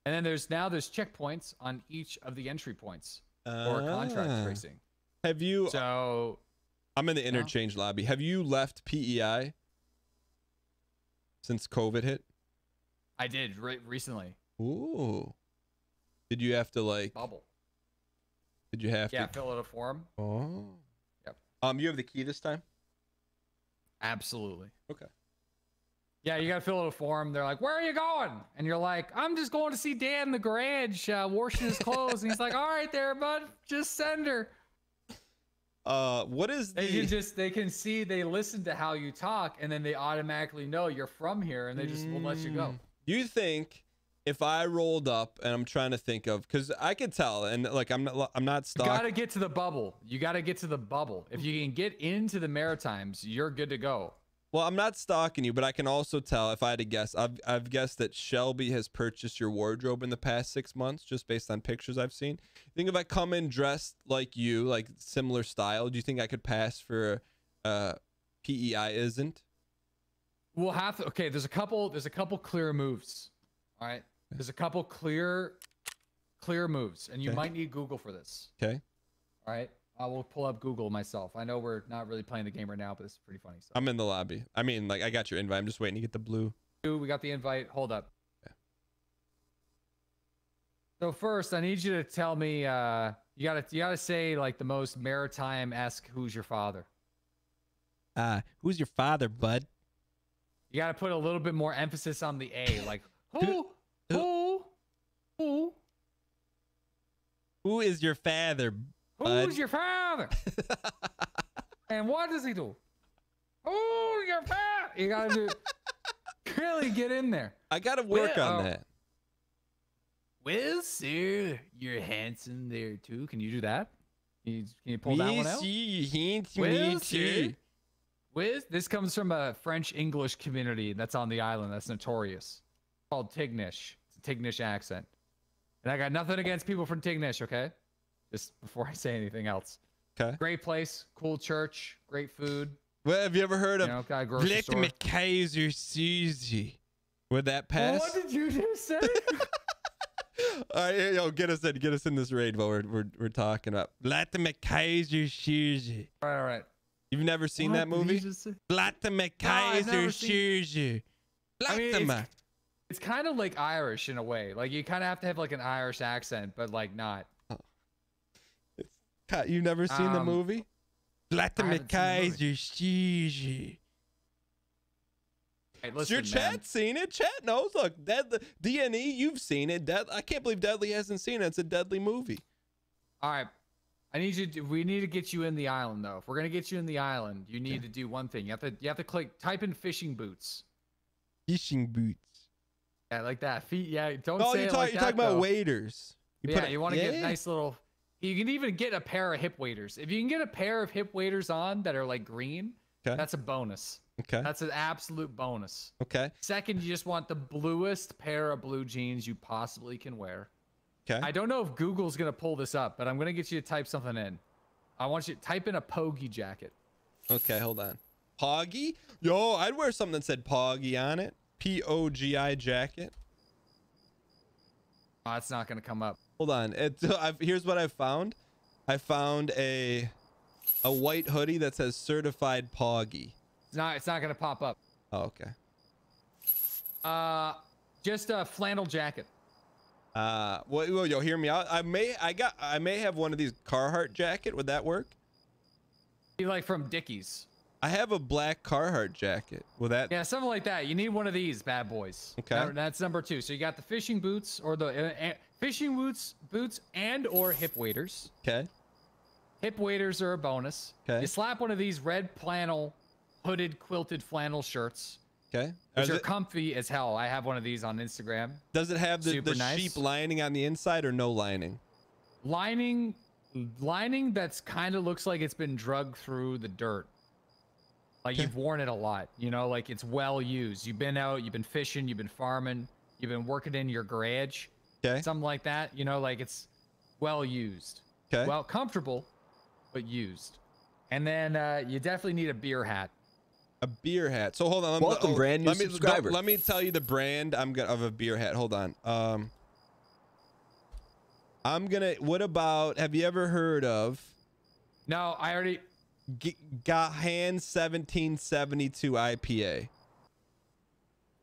And then there's checkpoints on each of the entry points for contract tracing. Have you? So I'm in the interchange lobby. Have you left PEI? since COVID hit? I did recently. Ooh. Did you have to like bubble? Did you have to? Yeah, fill out a form. Oh. Yep. You have the key this time? Absolutely. Okay. Yeah, you gotta fill out a form. They're like, "Where are you going?" And you're like, "I'm just going to see Dad in the garage, washing his clothes." And he's like, "All right, there, bud. Just send her." What is the? They can see, they listen to how you talk, and then they automatically know you're from here, and they just will let you go. You think if I rolled up, and I'm trying to think of, because I could tell, and like I'm not stuck. You gotta get to the bubble. You gotta get to the bubble. If you can get into the Maritimes, you're good to go. Well, I'm not stalking you, but I can also tell, if I had to guess, I've guessed that Shelby has purchased your wardrobe in the past 6 months, just based on pictures I've seen. You think if I come in dressed like you, like similar style, do you think I could pass for PEI isn't? We'll have to. Okay, there's a couple clear moves. All right, there's a couple clear moves, and you might need Google for this. Okay. All right. I will pull up Google myself. I know we're not really playing the game right now, but it's pretty funny stuff. I'm in the lobby. I mean, like, I got your invite. I'm just waiting to get the blue. We got the invite. Hold up. Okay. So first, I need you to tell me. You gotta say like the most maritime-esque. Who's your father? Who's your father, bud? You gotta put a little bit more emphasis on the A. Like who is your father? Who's your father? And what does he do? Oh, your father. You gotta do. Really get in there. I gotta work on that. Well, sir, you're handsome there too. Can you do that? Can you pull that one out? Well, sir. This comes from a French English community that's on the island that's notorious. It's called Tignish. It's a Tignish accent. And I got nothing against people from Tignish, okay? Just before I say anything else. Okay. Great place, cool church, great food. Well, have you ever heard of Let Kaiser Susie? Would that pass? What did you just say? All right, yo, get us in this raid while we're talking about Let Kaiser Susie. All right. You've never seen that movie? Let Kaiser Susie. It's kind of like Irish in a way. Like you kind of have to have like an Irish accent, but like not. You've never seen the movie? Let Kaiser Susie. Hey, listen, your chat seen it? Chat knows. Look, DNE, you've seen it. I can't believe Deadly hasn't seen it. It's a Deadly movie. All right. We need to get you in the island though. If we're gonna get you in the island, you need to do one thing. You have to type in fishing boots. Fishing boots. Yeah, like that. Feet. Yeah, don't say it like that. You're talking about waders. You want to get nice little. You can even get a pair of hip waders. If you can get a pair of hip waders on that are like green, that's a bonus. Okay. That's an absolute bonus. Okay. Second, you just want the bluest pair of blue jeans you possibly can wear. Okay. I don't know if Google's going to pull this up, but I'm going to get you to type something in. I want you to type in a Poggy jacket. Okay, hold on. Poggy? Yo, I'd wear something that said Poggy on it. P-O-G-I jacket. Oh, it's not going to come up. Hold on. Here's what I found. I found a white hoodie that says certified Poggy. It's not going to pop up. Oh, okay. Just a flannel jacket. Well, yo, hear me out. I may have one of these Carhartt jacket. Would that work? You like from Dickies? I have a black Carhartt jacket. Will that? Yeah, something like that. You need one of these bad boys. Okay. That's number 2. So you got the fishing boots or the fishing boots and or hip waders. Okay. Hip waders are a bonus. Okay. You slap one of these red flannel, hooded quilted flannel shirts. Okay. Which are comfy as hell. I have one of these on Instagram. Does it have the nice. sheep lining on the inside or no lining? Lining that's kind of looks like it's been drugged through the dirt. Like you've worn it a lot, you know, like it's well used. You've been out, you've been fishing, you've been farming, you've been working in your garage. Okay. Something like that, you know, like it's well used. Okay. Well, comfortable, but used. And then you definitely need a beer hat. A beer hat. So hold on. Welcome, brand new subscriber. Let me tell you the brand of a beer hat. Hold on. What about, have you ever heard of? No, I already. Gahan 1772 IPA.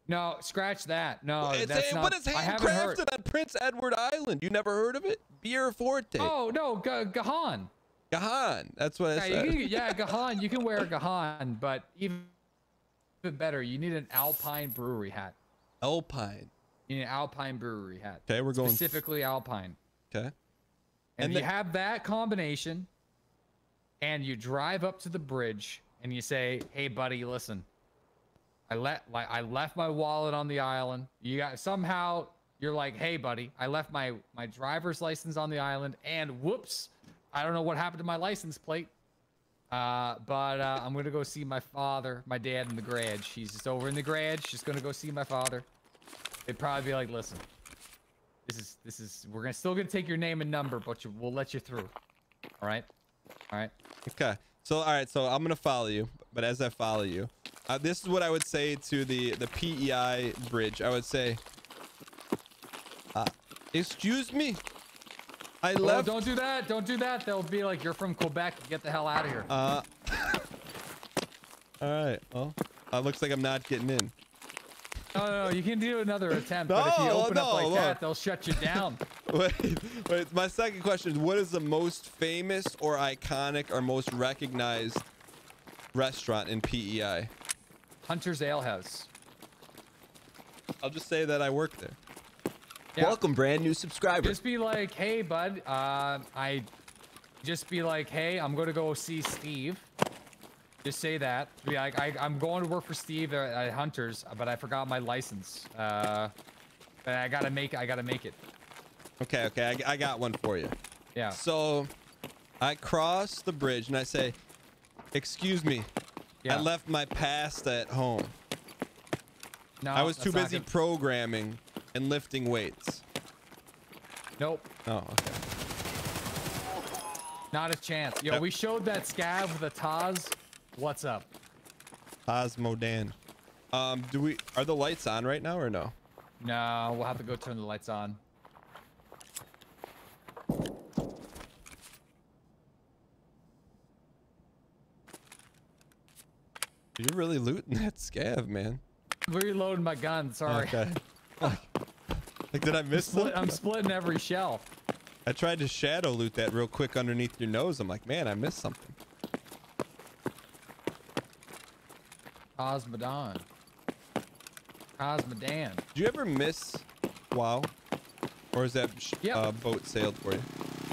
No, scratch that. No, It's that's not. what is I haven't heard. handcrafted on Prince Edward Island? You never heard of it? Beer Forte. Oh no, Gahan. Gahan. That's what I said. Yeah, Gahan. You can wear a Gahan, but even better, you need an Alpine brewery hat. Alpine. You need an Alpine brewery hat. Okay, we're going specifically Alpine. Okay. And you have that combination, and you drive up to the bridge, and you say, "Hey, buddy, listen. I left my wallet on the island. You got somehow you're like, hey, buddy, I left my driver's license on the island, and whoops, I don't know what happened to my license plate. But I'm gonna go see my father, my dad in the garage. He's just over in the garage, just gonna go see my father. They'd probably be like, listen, this is we're still gonna take your name and number, but we'll let you through. All right. Okay. So all right. So I'm gonna follow you, but as I follow you, this is what I would say to the PEI bridge. I would say, excuse me. I left. Don't do that. Don't do that. They'll be like, you're from Quebec. Get the hell out of here. All right. Well, looks like I'm not getting in. No, you can do another attempt. But if you open up like that, they'll shut you down. Wait. My second question is, what is the most famous or iconic or most recognized restaurant in PEI? Hunter's Ale House. I'll just say that I work there. Yeah. Welcome, brand new subscriber. Just be like, hey, bud. Just be like, hey, I'm going to go see Steve. Just say that. Be like, I'm going to work for Steve at Hunter's, but I forgot my license. I gotta make it. Okay. I got one for you. Yeah. So I cross the bridge and I say, excuse me. Yeah. I left my pasta at home. No, I was too that's not busy good. programming and lifting weights. Nope. Oh, okay. Not a chance. Yo, we showed that scav with a Taz. What's up? Osmodan. Are the lights on right now or no? No, we'll have to go turn the lights on. You're really looting that scav, man. Reloading my gun. Sorry. Okay. Like, did I miss something? I'm splitting every shell. I tried to shadow loot that real quick underneath your nose. I'm like, man, I missed something. Cosmodan. Did you ever miss WoW? Or is that boat sailed for you?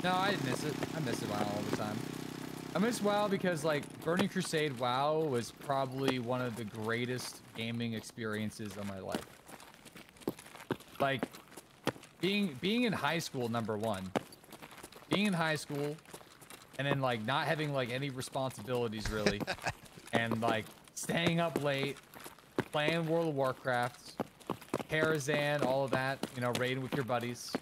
No, I didn't miss it. I miss it WoW all the time. I miss WoW because, like, Burning Crusade WoW was probably one of the greatest gaming experiences of my life. Like, being in high school, number one. Being in high school, and then, like, not having, like, any responsibilities, really. And, like, staying up late, playing World of Warcraft, Karazhan, all of that, you know, raiding with your buddies.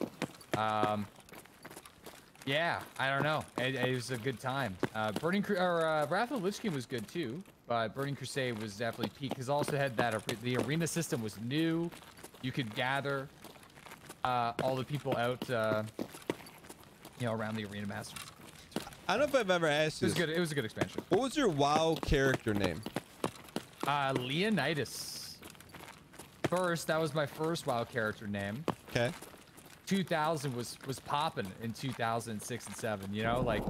Yeah, I don't know. It was a good time. Wrath of the Lich King was good too, but Burning Crusade was definitely peak because also had that the arena system was new. You could gather all the people out, you know, around the arena master. I don't know if I've ever asked you. It was good. It was a good expansion. What was your WoW character name? Leonidas. First, that was my first WoW character name. Okay. 2000 was popping in 2006 and 7. You know, like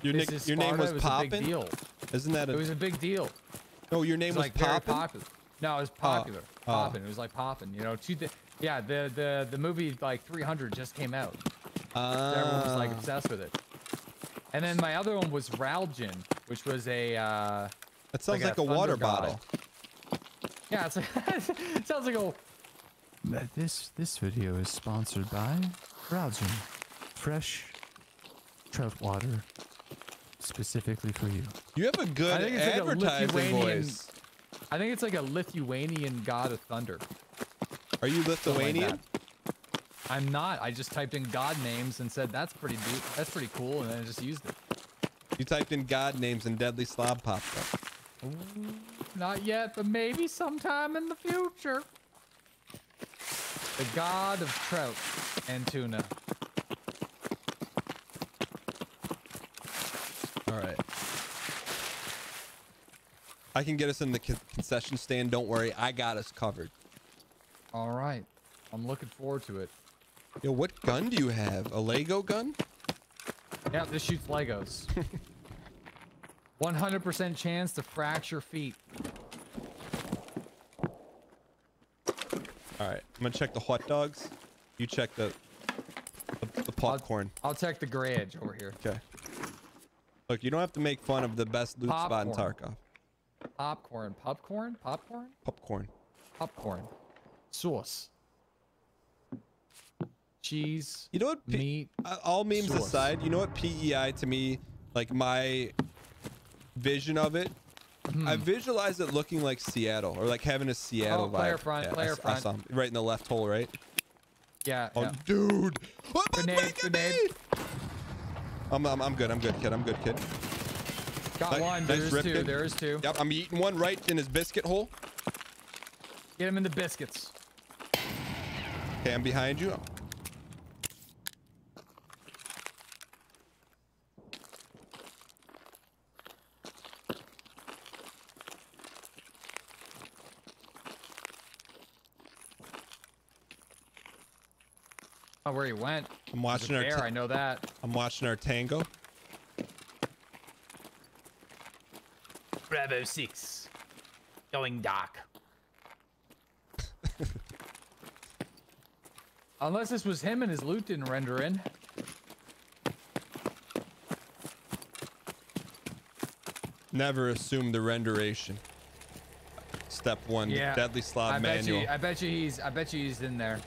your name was popping. Big deal. Isn't that It was a big deal. No, your name was like very popping. popular. No, it was popular. Popping. It was like popping. You know, yeah. The movie like 300 just came out. So everyone was like obsessed with it. And then my other one was Ralgin, which was a. That sounds like a water bottle. Yeah, it's it sounds like a. This video is sponsored by Ralgin, fresh trout water, specifically for you. You have a good advertising voice. I think it's like a Lithuanian god of thunder. Are you Lithuanian? Like I'm not. I just typed in god names and said that's pretty cool, and then I just used it. You typed in god names and DeadlySlob popped up. Ooh, not yet, but maybe sometime in the future. The god of trout and tuna. All right. I can get us in the concession stand. Don't worry. I got us covered. All right. I'm looking forward to it. Yo, what gun do you have? A Lego gun? Yeah, this shoots Legos. 100% chance to fracture feet. All right, I'm gonna check the hot dogs. You check the popcorn. I'll check the garage over here. Okay. Look, you don't have to make fun of the best loot spot in Tarkov. Popcorn. Popcorn? Popcorn? Popcorn. Popcorn. Sauce. Cheese. You know what? Meat. All memes sauce. aside, you know what PEI to me, like my vision of it, I visualize it looking like Seattle or like having a Seattle vibe. Player front. Yeah, Player I front. saw him right in the left hole, right? Yeah. Oh, yeah. dude. What? Grenade. Grenade. I'm good. I'm good, kid. I'm good, kid. Got one. Nice There's rip, two. kid. There's two. Yep, I'm eating one right in his biscuit hole. Get him in the biscuits. Okay, I'm behind you. Oh, where he went. I'm watching There's a bear, I know that. I'm watching our tango. Bravo 6. Going dark. Unless this was him and his loot didn't render in. Never assume the renderation. Step one, Yeah. DeadlySlob manual. I bet you he's in there.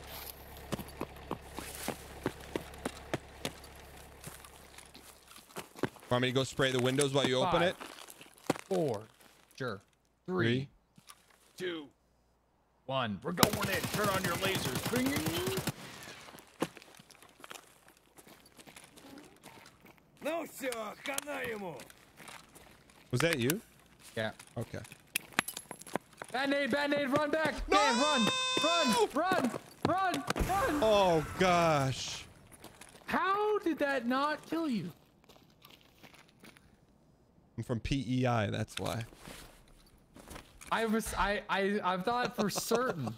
Want me to go spray the windows while you open 5, it? 4. Sure. 3, 2, 1. We're going in. Turn on your lasers. Bing. Was that you? Yeah. Okay. Band-aid, band-aid, run back. No! Man, run. Oh gosh. How did that not kill you? I'm from PEI, that's why. I thought for certain.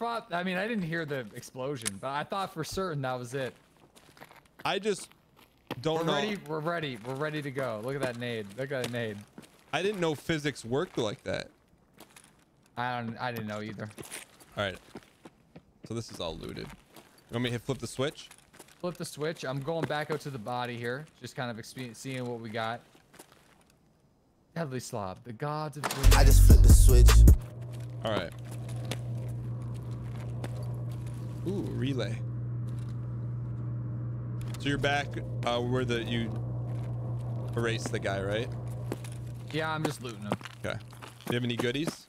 I mean, I didn't hear the explosion, but I thought for certain that was it. I just don't know. We're ready to go. Look at that nade. Look at that nade. I didn't know physics worked like that. I didn't know either. All right. So this is all looted. You want me to flip the switch? Flip the switch. I'm going back out to the body here. Just kind of seeing what we got. DeadlySlob, the gods of dreams. I just flipped the switch. All right. Ooh, relay. So you're back where you erased the guy, right? Yeah, I'm just looting him. Okay. Do you have any goodies?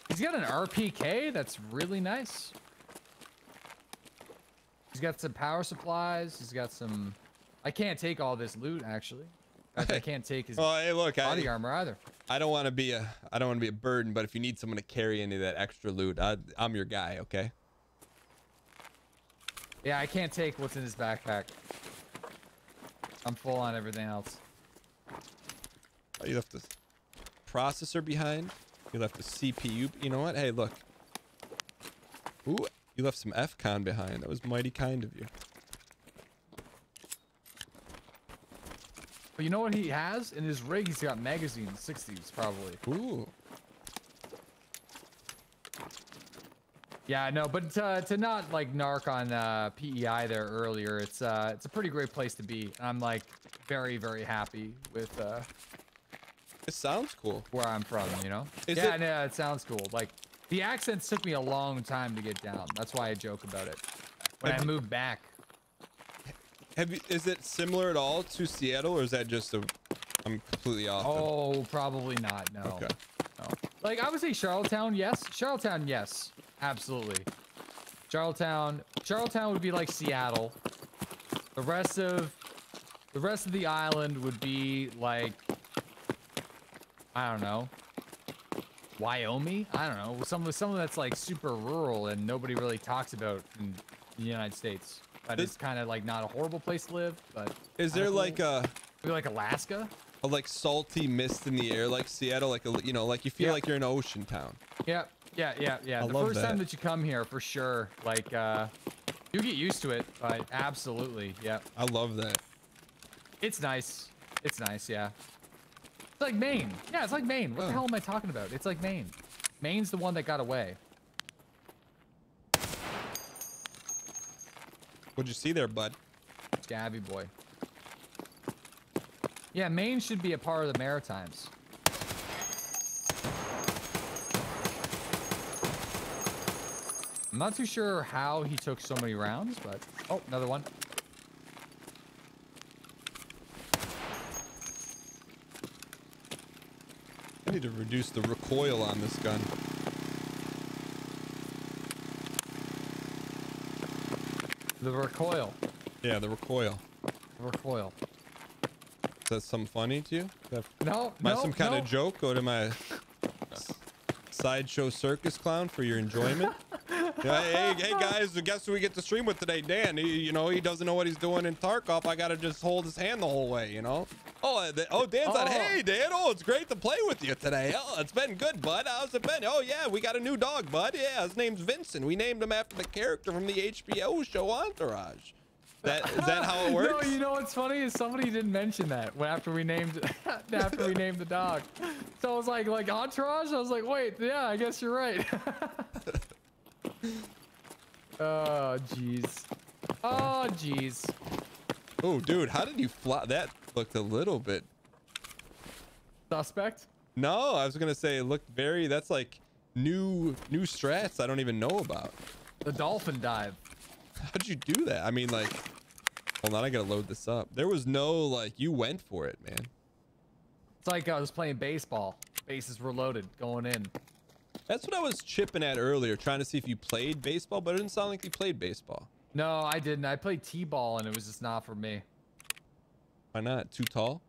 He's got an RPK that's really nice. He's got some power supplies. He's got some... I can't take all this loot, actually. I can't take his Well, hey, look, body armor either. I don't want to be a burden, but if you need someone to carry any of that extra loot, I'm your guy, okay? Yeah, I can't take what's in his backpack. I'm full on everything else. Oh, you left the processor behind. You left the CPU. You know what? Hey, look. Ooh, you left some FCON behind. That was mighty kind of you. But you know what he has? In his rig, he's got magazines, 60s probably. Ooh. Yeah, no, but to not like narc on PEI there earlier, it's a pretty great place to be. I'm like very, very happy with It sounds cool. where I'm from, you know? Is yeah, it- no, it sounds cool. Like the accents took me a long time to get down. That's why I joke about it. When I moved back. Is it similar at all to Seattle, or is that just I'm completely off? Oh, probably not. No. Okay. No. Like I would say Charlottetown, yes. Charlottetown, yes. Absolutely. Charlottetown would be like Seattle. The rest of the island would be like, I don't know, Wyoming. I don't know, some that's like super rural and nobody really talks about in the United States. But it's kind of like not a horrible place to live. But Is there cool. like maybe like Alaska? a like salty mist in the air like Seattle, like like you feel Yeah. like you're in an ocean town? Yep. Yeah. I The love first time that. that you come here, for sure, like, you get used to it, but absolutely, yeah. I love that. It's nice. It's nice, yeah. It's like Maine. Yeah, it's like Maine. What the hell am I talking about? It's like Maine. Maine's the one that got away. What'd you see there, bud? Scabby boy. Yeah, Maine should be a part of the Maritimes. I'm not too sure how he took so many rounds, but... Oh, another one. I need to reduce the recoil on this gun. The recoil. Yeah, the recoil. The recoil. Is that something funny to you? No, Am I some kind of joke? Go to my sideshow circus clown for your enjoyment. Yeah, hey guys, guess who we get to stream with today? Dan. He doesn't know what he's doing in Tarkov. I gotta just hold his hand the whole way, you know. Oh, Dan's on. Hey, Dan. Oh, it's great to play with you today. Oh, it's been good, bud. How's it been? Oh yeah, we got a new dog, bud. Yeah, his name's Vincent. We named him after the character from the HBO show Entourage. Is that how it works? No, you know what's funny is somebody didn't mention that after we named the dog. So I was like Entourage. I was like, wait, yeah, I guess you're right. Oh jeez. Oh jeez. Oh, dude, how did you fly? That looked a little bit Suspect? No, I was gonna say it looked very. That's like new strats I don't even know about. The dolphin dive. How'd you do that? I mean, like, hold on, I gotta load this up. There was no like, you went for it, man. It's like I was playing baseball. Bases were loaded, going in. That's what I was chipping at earlier, trying to see if you played baseball, but it didn't sound like you played baseball. No, I didn't. I played t-ball and it was just not for me. Why not? Too tall?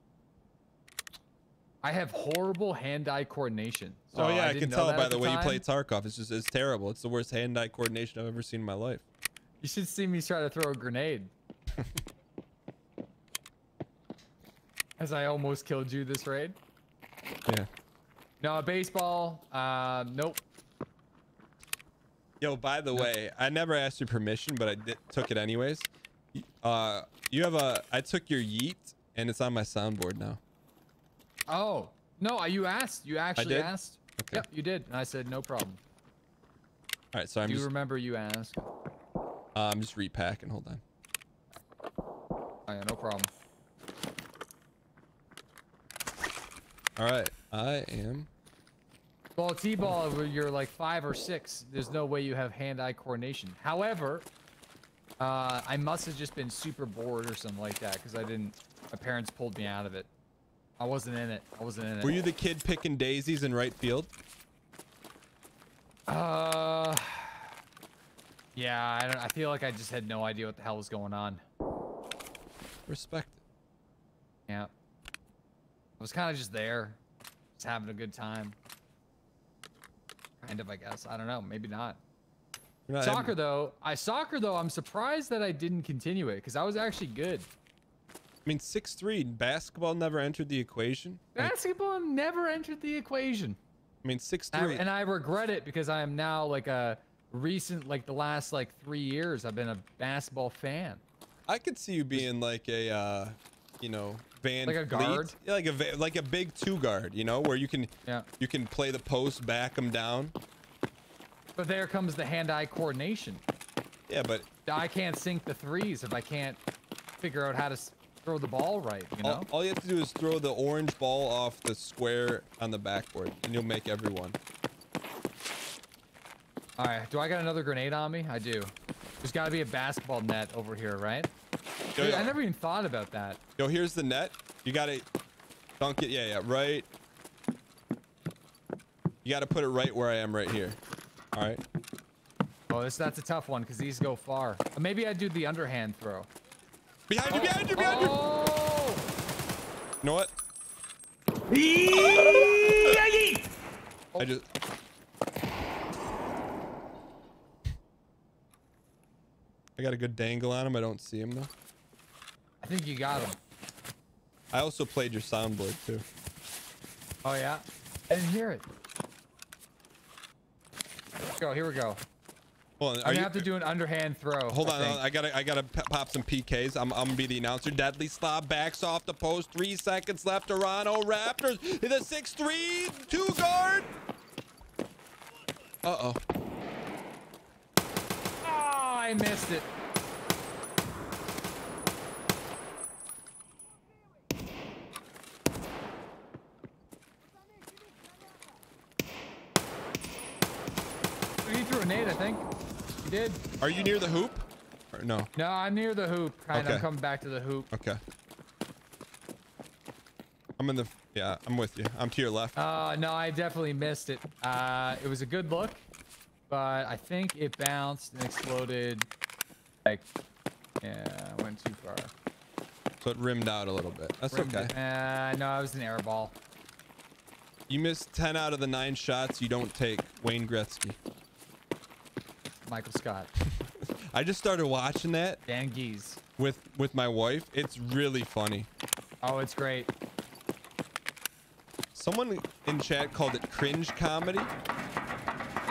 I have horrible hand-eye coordination. So Oh yeah, I can tell by the way you play play Tarkov. It's terrible. It's the worst hand-eye coordination I've ever seen in my life. You should see me try to throw a grenade. As I almost killed you this raid. Yeah. No, baseball. Nope. Yo, by the way, I never asked your permission, but I took it anyways. You have I took your yeet, and it's on my soundboard now. Oh no, you asked. You actually did? asked. Okay. Yep, you did, and I said no problem. All right, so Do you remember you asked? I'm just repacking. Hold on. Oh yeah, no problem. All right, I am. Well, T-ball, where you're like 5 or 6, there's no way you have hand-eye coordination. However, I must have just been super bored or something like that because my parents pulled me out of it. I wasn't in it. Were you the kid picking daisies in right field? Yeah, I feel like I just had no idea what the hell was going on. Respect it. Yeah. I was kind of just there, just having a good time. Kind of, I guess. I don't know. Maybe not. Soccer though, I'm surprised that I didn't continue it because I was actually good. I mean, 6'3", basketball never entered the equation. Basketball never entered the equation. I mean, 6'3". And I regret it because I am now like the last 3 years, I've been a basketball fan. I could see you being like a, Van Like a guard? Yeah, like a big 2 guard, where you can play the post, back them down. But there comes the hand-eye coordination. Yeah, but I can't sink the threes if I can't figure out how to throw the ball right, all you have to do is throw the orange ball off the square on the backboard, and you'll make every one. All right, do I got another grenade on me? I do. There's got to be a basketball net over here, right? Yo, Dude, I never even thought about that. Yo, here's the net. You gotta dunk it. Yeah, right. You gotta put it right where I am right here. All right. Oh, that's a tough one because these go far. Maybe I do the underhand throw. Behind you, behind you, behind you! Oh! You know what? I just... I got a good dangle on him. I don't see him though. I think you got him. I also played your soundboard too. Oh yeah? I didn't hear it. Go. Here we go. Hold on, I'm gonna have to do an underhand throw. Hold on, I gotta pop some PKs. I'm gonna be the announcer. DeadlySlob backs off the post. 3 seconds left. Toronto Raptors. The 6-3, 2 guard. Uh-oh. Oh, I missed it. He threw a nade, I think. He did. Are you near the hoop? Or no. No, I'm near the hoop. Kind of. Okay. I'm coming back to the hoop. Okay. I'm in the. Yeah, I'm with you. I'm to your left. No, I definitely missed it. It was a good look, but I think it bounced and exploded. Like, yeah, I went too far. So it rimmed out a little bit. That's okay. No, it was an air ball. You missed 10 out of the 9 shots you don't take. Wayne Gretzky. Michael Scott. I just started watching that DANGHEES. with my wife. It's really funny. Oh, it's great. Someone in chat called it cringe comedy.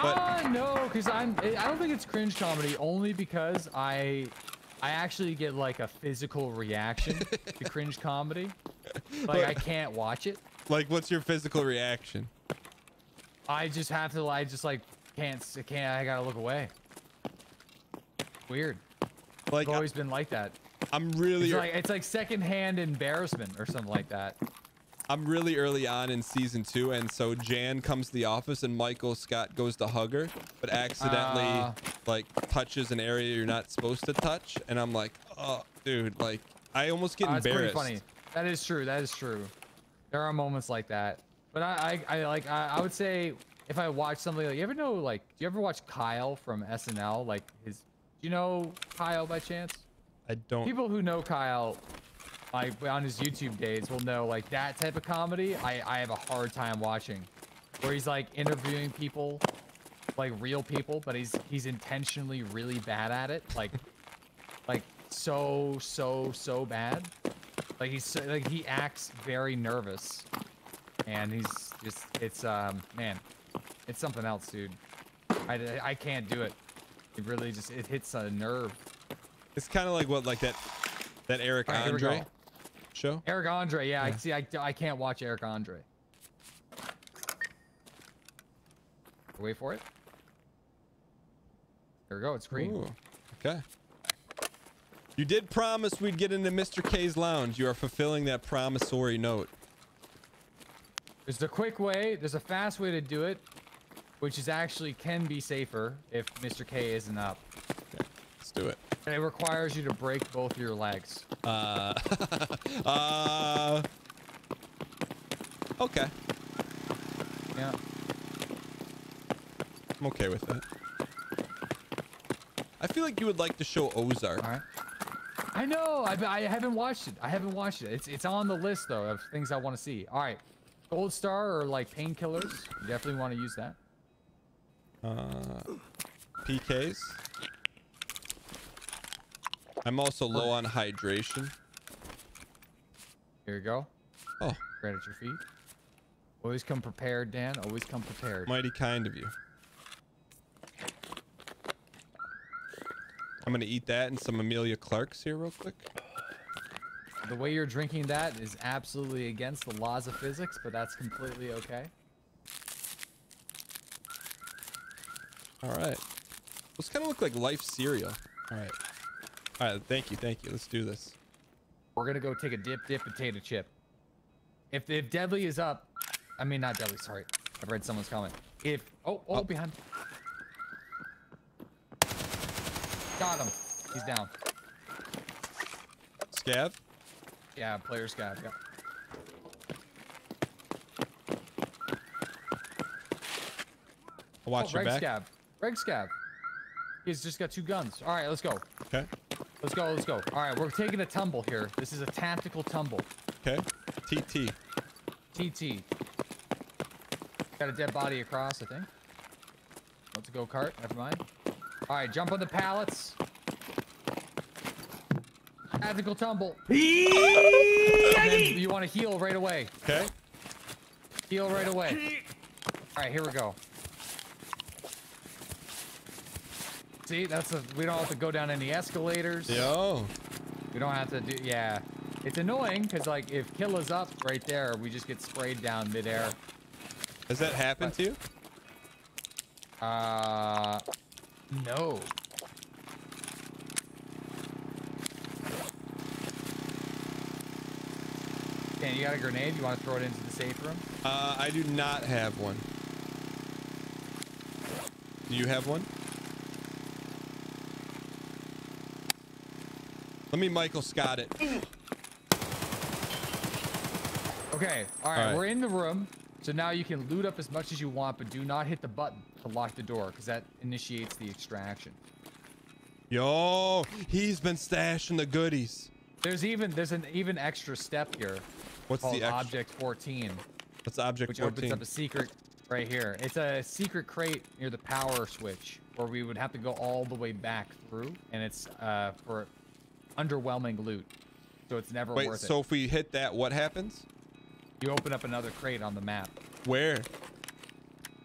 But No, because I don't think it's cringe comedy, only because I actually get like a physical reaction to cringe comedy. Like I can't watch it. like, what's your physical reaction? I just have to. I just like can't. I gotta look away. Weird. Like, It's always been like that. I'm really It's like secondhand embarrassment or something like that. I'm really early on in season 2, and so Jan comes to the office and Michael Scott goes to hug her, but accidentally like touches an area you're not supposed to touch, and I'm like, oh, dude, like I almost get It's pretty embarrassed. funny. That is true. That is true. There are moments like that, but I would say if I watch something like, do you ever watch Kyle from SNL? Like do you know Kyle by chance? I don't. People who know Kyle, like on his YouTube days, will know like that type of comedy. I have a hard time watching, where he's like interviewing people, like real people, but he's intentionally really bad at it, like so bad. Like he acts very nervous, and he's just man, it's something else, dude. I can't do it. It really just it hits a nerve. It's kind of like what, like that Eric Andre show. Eric Andre, yeah. I can't watch Eric Andre. Wait for it. There we go. It's green. Ooh, okay. You did promise we'd get into Mr. K's lounge. You are fulfilling that promissory note. There's a quick way. There's a fast way to do it, which is actually can be safer if Mr. K isn't up. Okay, let's do it. And it requires you to break both your legs. Okay. Yeah. I'm okay with that. I feel like you would like to show Ozark. All right. I know. I haven't watched it. I haven't watched it. It's on the list though of things I want to see. All right. Gold Star or like painkillers. You definitely want to use that. PKs. I'm also low on hydration. Here you go. Oh, Right at your feet. Always come prepared, Dan. Always come prepared. mighty kind of you. I'm gonna eat that and some Amelia Clark's here real quick. The way you're drinking that is absolutely against the laws of physics, but that's completely okay. All right. Those kind of look like Life cereal. All right. All right. Thank you. Thank you. Let's do this. We're gonna go take a dip potato chip. If Deadly is up, I mean not Deadly. Sorry, I read someone's comment. If behind. Got him. He's down. Scav. Yeah, player scav. Yeah. I'll watch your Reg back. scav. Reg scav. He's just got 2 guns. All right, let's go. Okay. Let's go. Let's go. All right, we're taking a tumble here. This is a tactical tumble. Okay. TT. TT. Got a dead body across, I think. Let's go cart. Never mind. All right, jump on the pallets. Tactical tumble. And then you want to heal right away. Okay. Heal right away. All right, here we go. See, we don't have to go down any escalators. Yo. We don't have to do, yeah. It's annoying because like if kill is up right there, we just get sprayed down midair. Has that happened to you? No. Okay, you got a grenade? You want to throw it into the safe room? I do not have one. Do you have one? Let me Michael Scott it. Okay, all right, we're in the room. So now you can loot up as much as you want, but do not hit the button to lock the door because that initiates the extraction. Yo, he's been stashing the goodies. There's an even extra step here. What's called the extra? Object 14? What's Object 14? Which opens up a secret right here. It's a secret crate near the power switch where we would have to go all the way back through, and it's for underwhelming loot. So it's never worth it. Wait, so if we hit that, what happens? You open up another crate on the map. Where?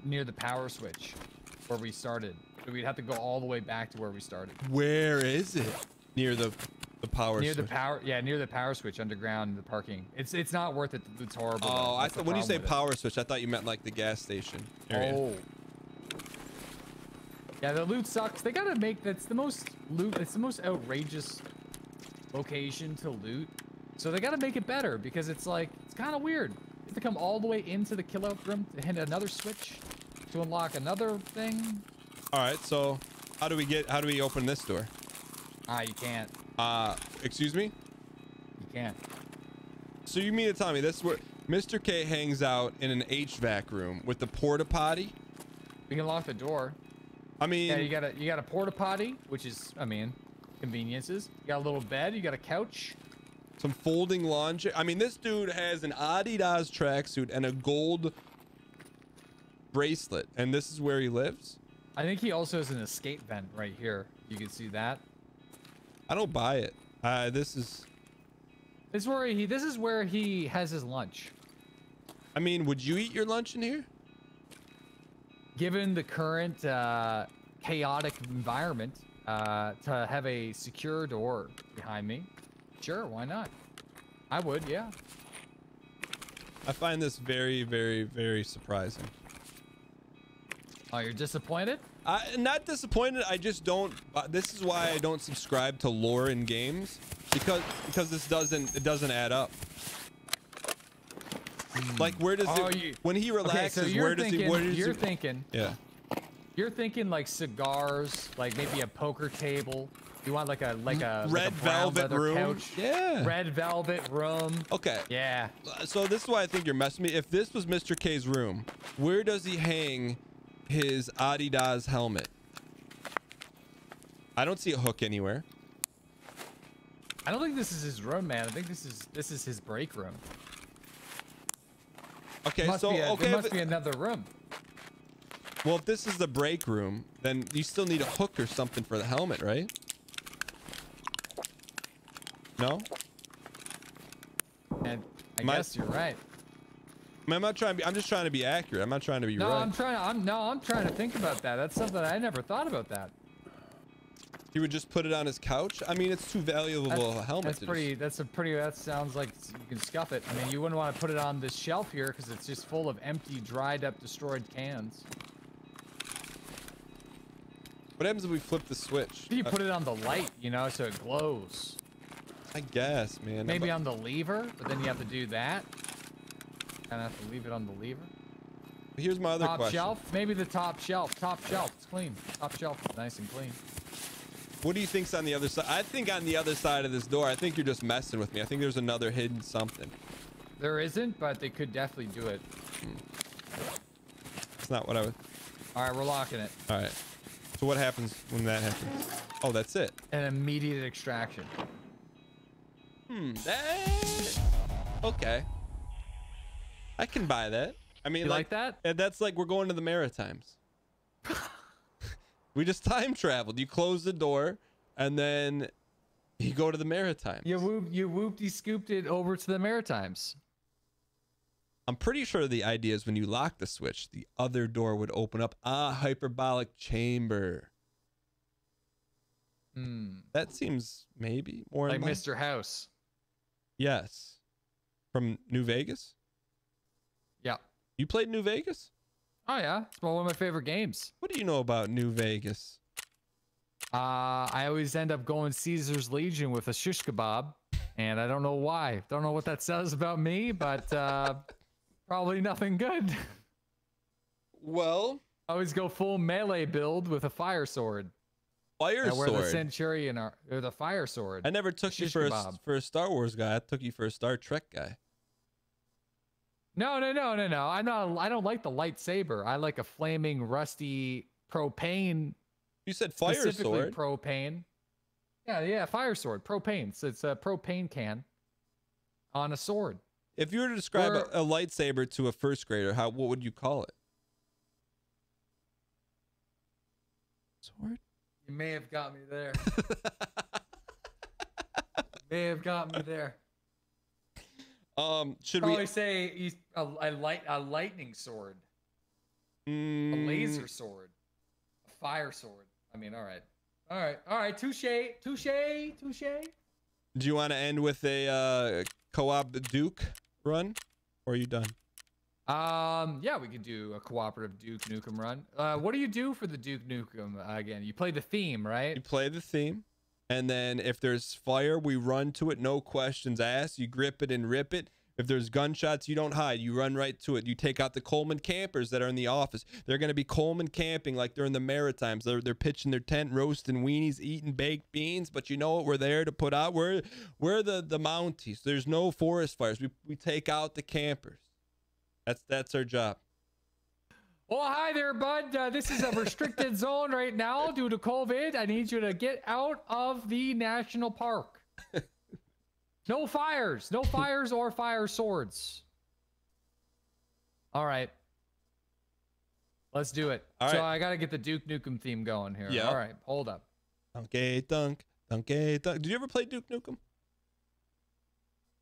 Near the power switch where we started. So we'd have to go all the way back to where we started. Where is it? Near the power near switch. the power, yeah, near the power switch underground in the parking. It's not worth it. The loot's horrible. Oh, I thought when you say problem with power switch, I thought you meant like the gas station area. Oh. Yeah, the loot sucks. They gotta make that's the most loot. It's the most outrageous location to loot. So they gotta make it better because it's like it's kind of weird. You have to come all the way into the kill out room to hit another switch to unlock another thing. All right, so how do we open this door? You can't. Excuse me? You can't. So you mean to tell me this is where Mr. K hangs out in an HVAC room with the porta potty? We can lock the door. I mean, yeah, you got a porta potty, which is, I mean, conveniences. You got a little bed. You got a couch. some folding laundry. I mean, this dude has an Adidas tracksuit and a gold bracelet, and this is where he lives. I think he also has an escape vent right here. You can see that. I don't buy it. This is where he has his lunch. I mean, would you eat your lunch in here? Given the current chaotic environment, to have a secure door behind me, sure, why not? I would, yeah. I find this very, very, very surprising. Oh, you're disappointed? Not disappointed. I just don't. This is why I don't subscribe to lore in games, because this doesn't add up. Like, where does when he relaxes? Okay, so where does he? You're thinking. Yeah. You're thinking like cigars, like maybe a poker table. You want like a red velvet room. Couch. Yeah. Red velvet room. Okay. Yeah. So this is why I think you're messing me. If this was Mr. K's room, where does he hang his Adidas helmet? I don't see a hook anywhere. I don't think this is his room, man. I think this is his break room. Okay, there must be another room. Well, if this is the break room, then you still need a hook or something for the helmet, right? No? And I guess you're right. I mean, I'm not trying to be. I'm just trying to be accurate. I'm not trying to be right. I'm trying to think about that. That's something I never thought about that. He would just put it on his couch. I mean, it's too valuable a helmet. That sounds like you can scuff it. I mean, you wouldn't want to put it on this shelf here because it's just full of empty, dried up, destroyed cans. What happens if we flip the switch? You put it on the light, you know, so it glows. I guess, man. Maybe on the lever, but then you have to do that. Kind of have to leave it on the lever. Here's my other question. Top shelf? Maybe the top shelf. Top shelf. It's clean. Top shelf is nice and clean. What do you think's on the other side? I think on the other side of this door, I think you're just messing with me. I think there's another hidden something. There isn't, but they could definitely do it. It's not what I would. All right, we're locking it. All right. So what happens when that happens? Oh, that's it. An immediate extraction. Okay. I can buy that. I mean, you like that? And that's like we're going to the Maritimes. We just time traveled. You close the door, and then you go to the Maritimes. You whoopty scooped it over to the Maritimes. I'm pretty sure the idea is when you lock the switch, the other door would open up. Ah, hyperbolic chamber. That seems maybe more Like in line. Mr. House. Yes. From New Vegas? Yeah. You played New Vegas? Oh yeah, it's one of my favorite games. What do you know about New Vegas? I always end up going Caesar's Legion with a shish kebab, and I don't know why. Don't know what that says about me, but probably nothing good. Well, I always go full melee build with a fire sword. Fire I wear the sword. Centurion or the fire sword. I never took you Shish for kebab. a Star Wars guy. I took you for a Star Trek guy. No. I don't like the lightsaber. I like a flaming, rusty propane. You said fire Specifically sword. propane. Yeah, fire sword, propane. So it's a propane can on a sword. If you were to describe a lightsaber to a first grader, what would you call it? Sword? You may have got me there. May have got me there. Should Probably we say a lightning sword, a laser sword, a fire sword. I mean, all right. Touche. Do you want to end with a co-op Duke run, or are you done? Yeah, we could do a cooperative Duke Nukem run. What do you do for the Duke Nukem again? You play the theme, right? You play the theme, and then if there's fire, we run to it, no questions asked. You grip it and rip it. If there's gunshots, you don't hide. You run right to it. You take out the Coleman campers that are in the office. They're going to be Coleman camping like they're in the Maritimes. They're pitching their tent, roasting weenies, eating baked beans. But you know what? We're there to put out. We're the Mounties. There's no forest fires. We take out the campers. That's our job. Well, hi there, bud. This is a restricted zone right now due to COVID. I need you to get out of the national park. No fires or fire swords. All right. Let's do it. All so right. I got to get the Duke Nukem theme going here. Yeah. All right. Hold up. Donkey dunk. Donkey dunk. Did you ever play Duke Nukem?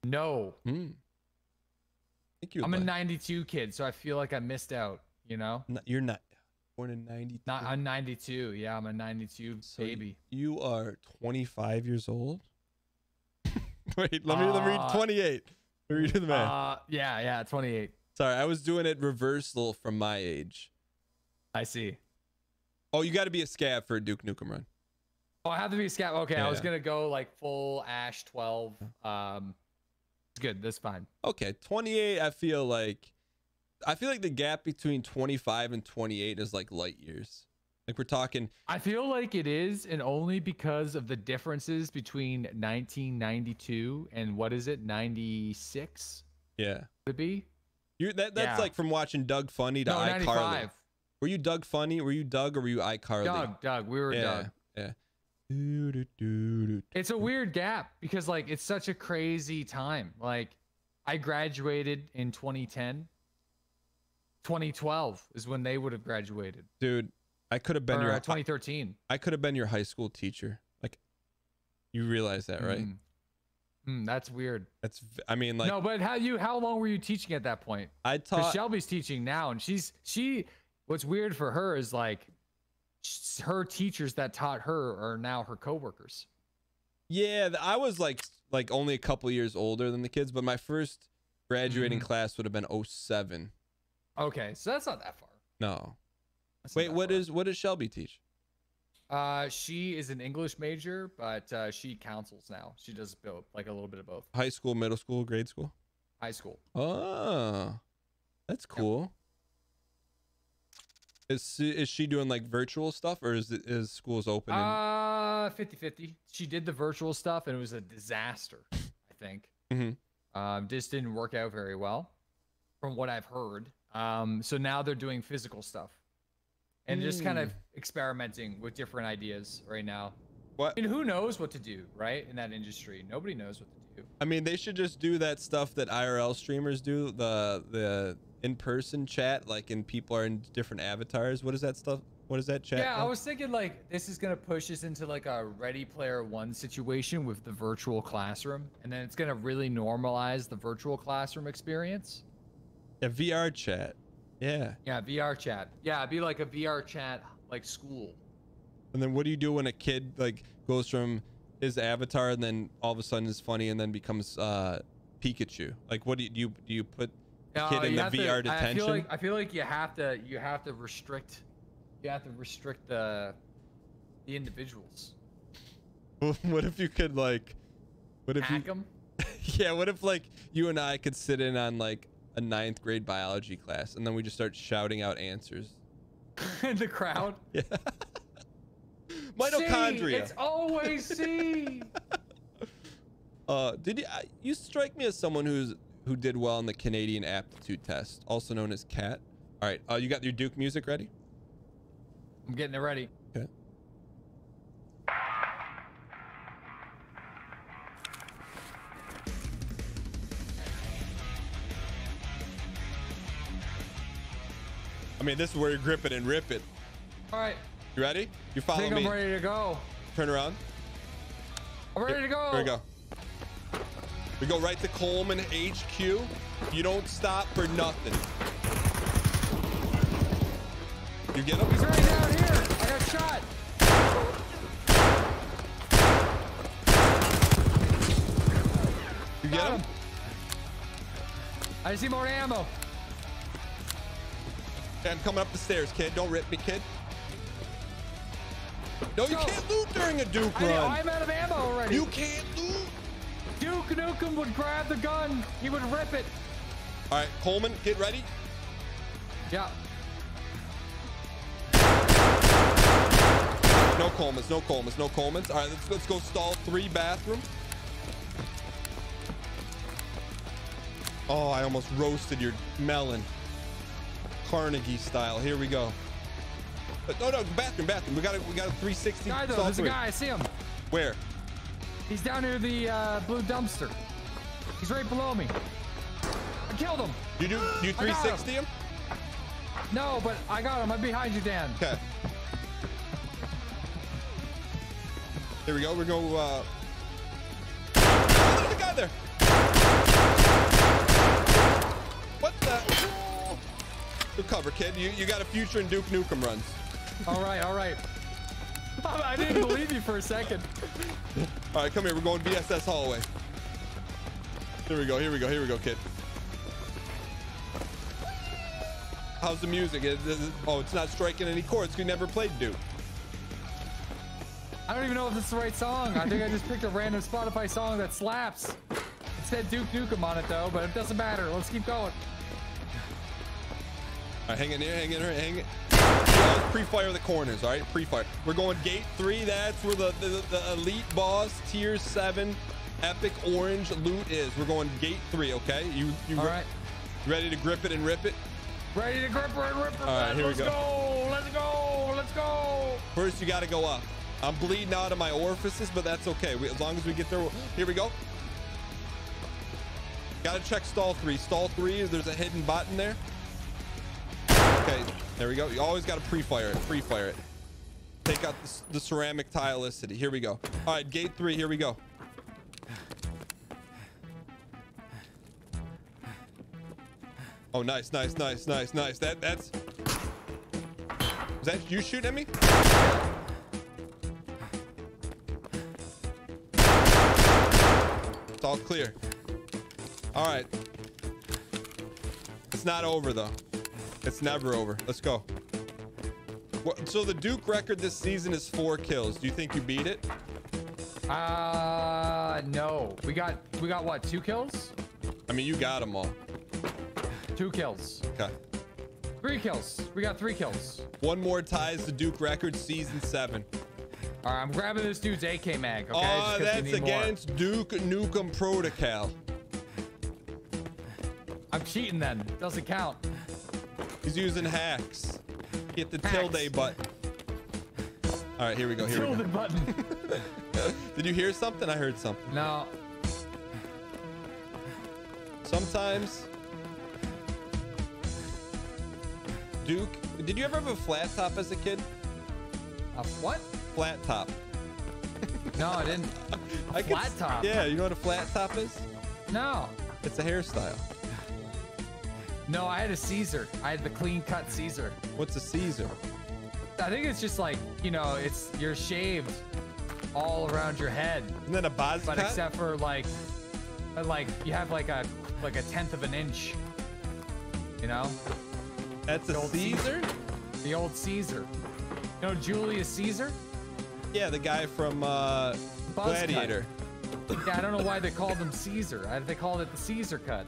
No. I think you. I'm a 92 kid, so I feel like I missed out, you know? You're not. Born in 92. I'm 92. Yeah, I'm a 92 baby. You are 25 years old? Wait, let me read 28. Let me redo the math. Yeah, 28. Sorry, I was doing it reversal from my age. I see. Oh, you got to be a scav for a Duke Nukem run. Oh, I have to be a scout. Okay, Yeah. I was gonna go like full Ash 12. It's good. That's fine. Okay, 28. I feel like the gap between 25 and 28 is like light years. Like we're talking. I feel like it is, and only because of the differences between 1992 and what is it, 96? Yeah. Would it be? That's Yeah. like from watching Doug Funny to No, iCarly. 95. Were you Doug Funny? Were you Doug or were you iCarly? Doug. We were Doug. Yeah. It's a weird gap because like it's such a crazy time. Like I graduated in 2010. 2012 is when they would have graduated. Dude, I could have been your 2013. I could have been your high school teacher. Like, you realize that, right? That's weird. I mean, like, no, but how long were you teaching at that point? I 'Cause taught. Shelby's teaching now, and what's weird for her is like her teachers that taught her are now her coworkers. Yeah, I was like only a couple years older than the kids, but my first graduating class would have been 07. Okay, so that's not that far. No. That's not Wait, that what does Shelby teach? She is an English major, but she counsels now. She does both, like a little bit of both. High school, middle school, grade school? High school. Oh, that's cool. Yep. Is she doing like virtual stuff, or is schools open? 50-50. She did the virtual stuff, and it was a disaster, I think. Just didn't work out very well, from what I've heard. So now they're doing physical stuff. And just kind of experimenting with different ideas right now. What? I mean, who knows what to do, right? In that industry, nobody knows what to do. I mean, they should just do that stuff that IRL streamers do, the in-person chat, like, and people are in different avatars. What is that stuff? What is that chat? Yeah, I was thinking like this is gonna push us into like a Ready Player One situation with the virtual classroom, and then it's gonna really normalize the virtual classroom experience. Yeah, VR chat. Yeah. Yeah, VR chat. Yeah, it'd be like a VR chat, like school. And then what do you do when a kid like goes from his avatar and then all of a sudden is funny and then becomes Pikachu? Like, what do you put the kid in the VR detention? I feel like you have to restrict the individuals. What if you could like, what if hack them? Yeah, what if like you and I could sit in on like a 9th grade biology class and then we just start shouting out answers in the crowd? Yeah. Mitochondria. C, it's always C. You strike me as someone who did well in the Canadian aptitude test, also known as CAT. All right, you got your Duke music ready? I'm getting it ready. Okay. I mean, this is where you grip it and rip it. All right. You ready? You follow me. I think I'm ready to go. Turn around. I'm ready to go. Here we go. We go right to Coleman HQ. You don't stop for nothing. You get him? He's right down here. I got shot. You get him? I see more ammo. Okay, I'm coming up the stairs, kid. Don't rip me, kid. No, you can't loot during a Duke run. I'm out of ammo already. You can't loot. Duke Nukem would grab the gun. He would rip it. All right, Coleman, get ready. Yeah. No Colemans, no Colemans, no Colemans. All right, let's go stall 3 bathroom. Oh, I almost roasted your melon. Carnegie style. Here we go. No, bathroom. We got a 360. Guy though, there's a guy. I see him. Where? He's down near the blue dumpster. He's right below me. I killed him. You 360 him? No, but I got him. I'm behind you, Dan. Okay. Here we go. We're going. Oh, there's a guy there. What the? Good cover, kid. You got a future in Duke Nukem runs. All right. I didn't believe you for a second. All right, come here. We're going VSS hallway. Here we go, kid. How's the music? Oh, it's not striking any chords. You never played Duke. I don't even know if this is the right song. I think I just picked a random Spotify song that slaps. It said Duke Nukem on it though, but it doesn't matter. Let's keep going. All right, hang in here. Pre-fire the corners, all right? Pre-fire. We're going gate 3. That's where the elite boss tier 7 epic orange loot is. We're going gate 3, okay? You all right. Ready to grip it and rip it? Ready to grip it and rip it. All right, here we go. Let's go. First, you got to go up. I'm bleeding out of my orifices, but that's okay. As long as we get there. Here we go. Got to check stall 3. Stall 3, there's a hidden button there. Okay, there we go. You always got to pre-fire it. Take out the ceramic tilicity. Here we go. All right, gate 3. Here we go. Oh, nice. That's. Is that you shooting at me? It's all clear. All right. It's not over though. It's never over. Let's go. So the Duke record this season is 4 kills. Do you think you beat it? No. We got what? 2 kills? I mean, you got them all. 2 kills. Okay. 3 kills. We got 3 kills. 1 more ties the Duke record season 7. All right, I'm grabbing this dude's AK mag. Okay. Oh, that's against Duke Nukem Protocol. I'm cheating then. Doesn't count. He's using hacks. Hit the tilde button. All right, here we go. Tilde button. Did you hear something? I heard something. No. Sometimes Duke, did you ever have a flat top as a kid? A what? Flat top. No, I didn't. Flat top? Yeah, you know what a flat top is? No. It's a hairstyle. No, I had a Caesar. I had the clean cut Caesar. What's a Caesar? I think it's just like, you know, you're shaved all around your head. And then a buzz but cut? except for like you have like a 1/10 of an inch. You know? That's a Caesar? The old Caesar. You know Julius Caesar? Yeah, the guy from Gladiator. Yeah, I don't know why they called him Caesar. They called it the Caesar cut.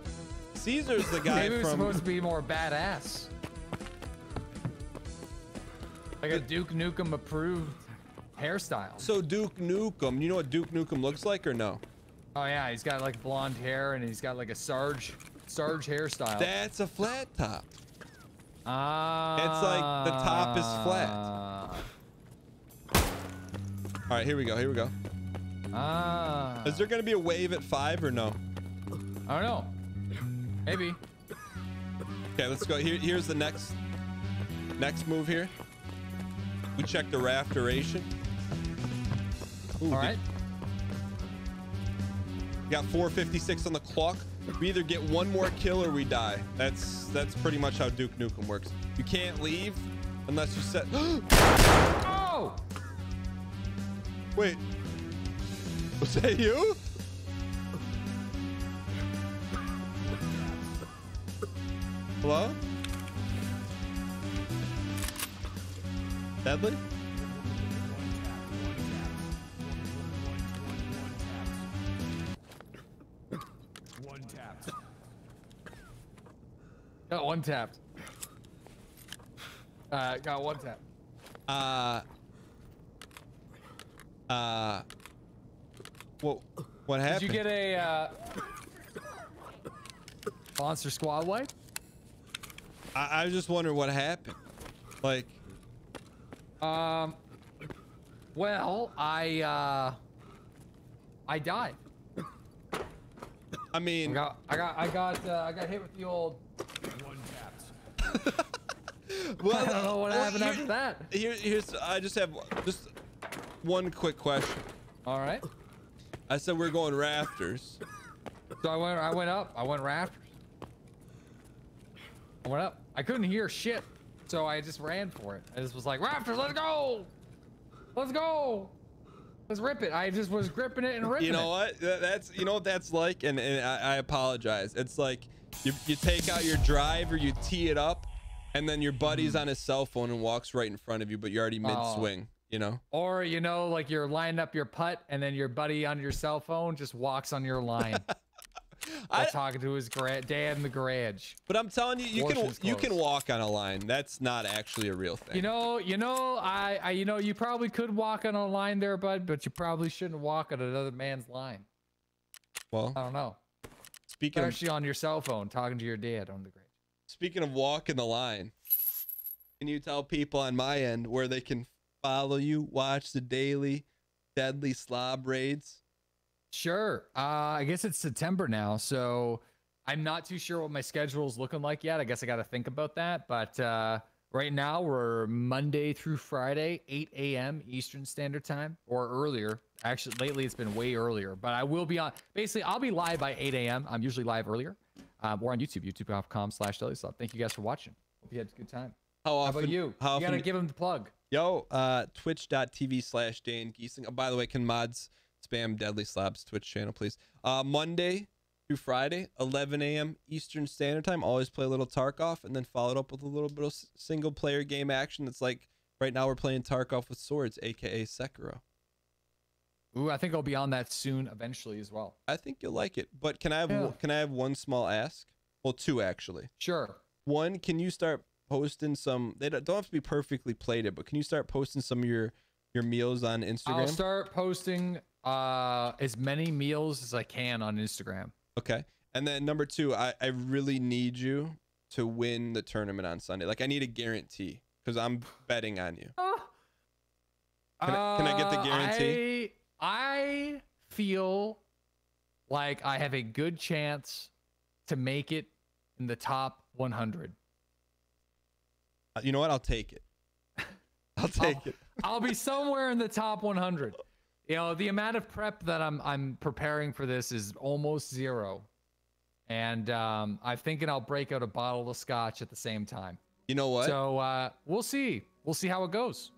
Caesar's the guy Maybe it was from... supposed to be more badass. Like a Duke Nukem approved hairstyle. So Duke Nukem, you know what Duke Nukem looks like or no? Oh yeah, he's got like blonde hair and he's got like a Sarge hairstyle. That's a flat top. Ah. It's like the top is flat. All right, here we go. Here we go. Ah. Is there gonna be a wave at 5 or no? I don't know. Maybe. Okay, let's go. Here's the next move here. We check the raft duration. Ooh, all right. Got 4:56 on the clock. We either get one more kill or we die. That's pretty much how Duke Nukem works. You can't leave unless you set. Oh! Wait. Was that you? Hello? Deadly? One tapped. Got one tapped. Got one tap. What happened? Did you get a Monster Squad wipe? I was just wondering what happened. Like, well, I died. I mean, I got hit with the old One tapped. well, I don't know what happened here- after that. Here's I just have just one quick question. All right. I said we're going rafters. So I went up. I went rafters. I went up. I couldn't hear shit, so I just ran for it. I just was like, rafters, let's go, let's go, let's rip it. I just was gripping it and ripping it. You know what? That's you know what that's like, and I apologize. It's like you take out your drive or you tee it up, and then your buddy's on his cell phone and walks right in front of you, but you're already mid swing. You know? Or you know, like you're lining up your putt, and then your buddy on your cell phone just walks on your line. While talking to his dad in the garage. But I'm telling you, you can walk on a line. That's not actually a real thing. You know, you probably could walk on a line there, bud, but you probably shouldn't walk on another man's line. Well, I don't know. Especially on your cell phone, talking to your dad on the garage. Speaking of walking the line, can you tell people on my end where they can follow you, watch the daily DeadlySlob raids? Sure. I guess it's September now, so I'm not too sure what my schedule is looking like yet. I guess I got to think about that. But right now, we're Monday through Friday, 8 a.m. Eastern Standard Time, or earlier. Actually, lately it's been way earlier. But I will be on. Basically, I'll be live by 8 a.m. I'm usually live earlier. Or on YouTube, youtube.com/DeadlySlob. Thank you guys for watching. Hope you had a good time. How often? How about you? You gotta give them the plug. Yo, twitch.tv/DanGheesling. Oh, by the way, can mods spam DeadlySlob's Twitch channel, please? Monday through Friday, 11 a.m. Eastern Standard Time. Always play a little Tarkov, and then followed up with a little bit of single-player game action. That's like right now we're playing Tarkov with swords, aka Sekiro. Ooh, I think I'll be on that soon, eventually as well. I think you'll like it. But can I have one small ask? Well, two actually. Sure. One, can you start posting some? They don't have to be perfectly plated, but can you start posting some of your meals on Instagram? I'll start posting as many meals as I can on Instagram. Okay. And then number two, I really need you to win the tournament on Sunday. Like I need a guarantee because I'm betting on you. Can I get the guarantee? I feel like I have a good chance to make it in the top 100. You know what? I'll take it. I'll take it. I'll be somewhere in the top 100. You know, the amount of prep that I'm preparing for this is almost zero. And I'm thinking I'll break out a bottle of scotch at the same time. You know what? So we'll see. We'll see how it goes.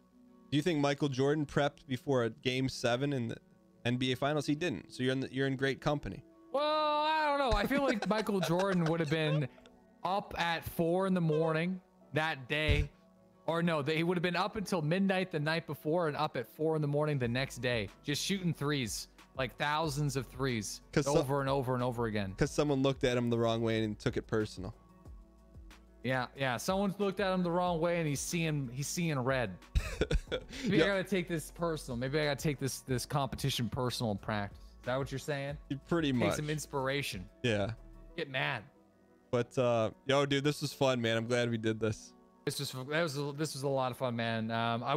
Do you think Michael Jordan prepped before a Game 7 in the NBA Finals? He didn't. So you're in great company. Well, I don't know. I feel like Michael Jordan would have been up at 4 in the morning that day. Or no, he would have been up until midnight the night before and up at 4 in the morning the next day, just shooting threes, like thousands of threes over and over and over again. Because someone looked at him the wrong way and took it personal. Yeah. Someone's looked at him the wrong way and he's seeing red. Maybe I gotta take this personal. Maybe I gotta take this competition personal in practice. Is that what you're saying? Pretty much. Take some inspiration. Yeah. Get mad. But yo, dude, this was fun, man. I'm glad we did this. This was a lot of fun, man.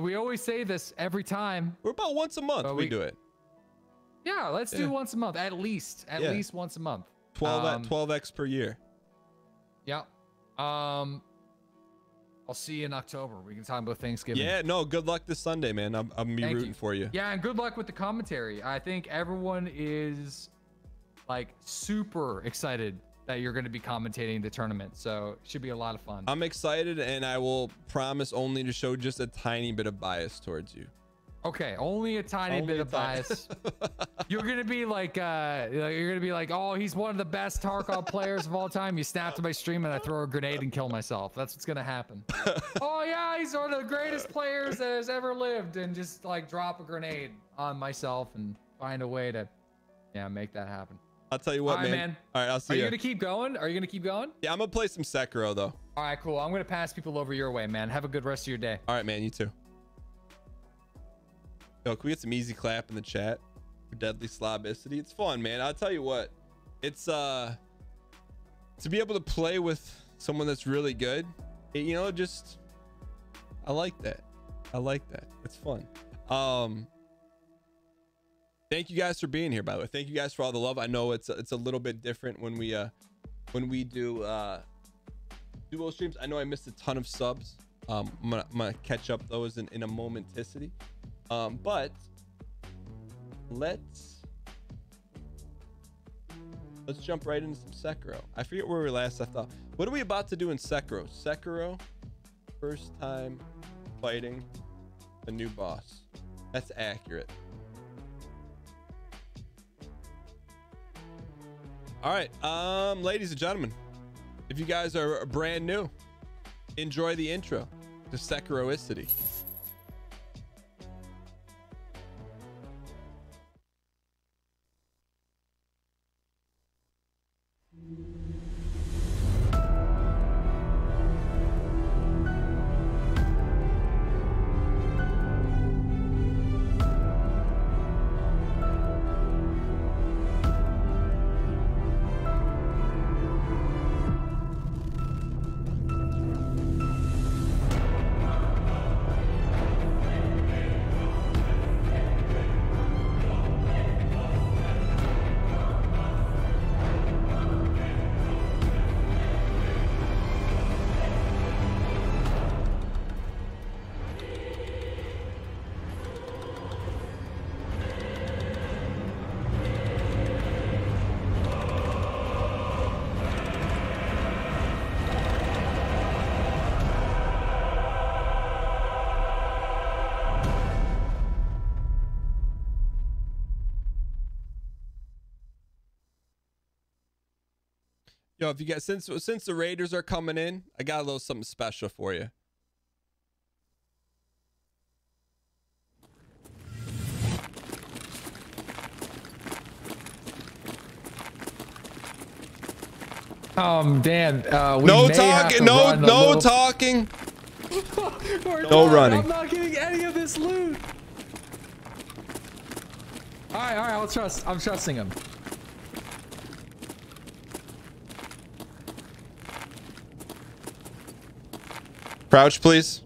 We always say this every time. We're about once a month we do it. Yeah, let's do once a month at least once a month. 12x per year. Yeah. I'll see you in October. We can talk about Thanksgiving. Yeah, no, good luck this Sunday, man. I'm gonna be rooting for you. Yeah, and good luck with the commentary. I think everyone is like super excited that you're going to be commentating the tournament, so it should be a lot of fun. I'm excited, and I will promise only to show just a tiny bit of bias towards you. Okay, only a tiny bit of bias. You're gonna be like, oh, he's one of the best Tarkov players of all time. You snap to my stream and I throw a grenade and kill myself. That's what's gonna happen. Oh yeah, he's one of the greatest players that has ever lived, and just like drop a grenade on myself and find a way to, make that happen. I'll tell you what, man. All right, I'll see you. Are you gonna keep going? Are you gonna keep going? Yeah, I'm gonna play some Sekiro though. All right, cool. I'm gonna pass people over your way, man. Have a good rest of your day. All right, man. You too. Yo, can we get some easy clap in the chat for Deadly Slobicity? It's fun, man. I'll tell you what. It's to be able to play with someone that's really good. Just I like that. It's fun. Thank you guys for being here, by the way. Thank you guys for all the love. I know it's a little bit different when we do duo streams. I know I missed a ton of subs. I'm gonna catch up those in a momenticity. But let's jump right into some Sekiro. I forget where we last left off. What are we about to do in Sekiro? Sekiro, first time fighting a new boss. That's accurate. All right, ladies and gentlemen, if you guys are brand new, enjoy the intro to Sekiroicity. Yo, if you guys, since the Raiders are coming in, I got a little something special for you. Dan, no talking, no talking. No running. I'm not getting any of this loot. All right, I'm trusting him. Crouch, please.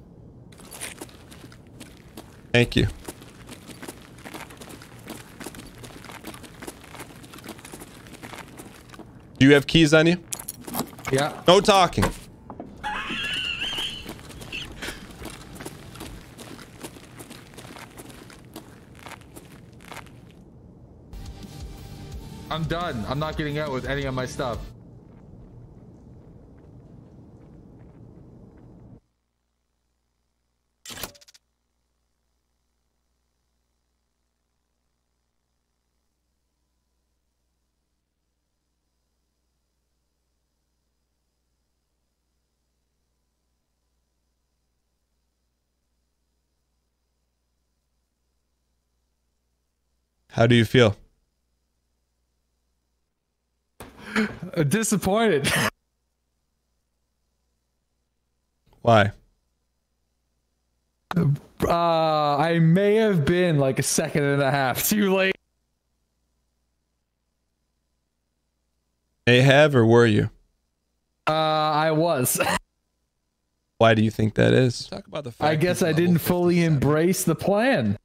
Thank you. Do you have keys on you? Yeah. No talking. I'm done. I'm not getting out with any of my stuff. How do you feel? Disappointed. Why? I may have been like a second and a half too late. May have, or were you? I was. Why do you think that is? Talk about the fact I guess I didn't fully embrace the plan.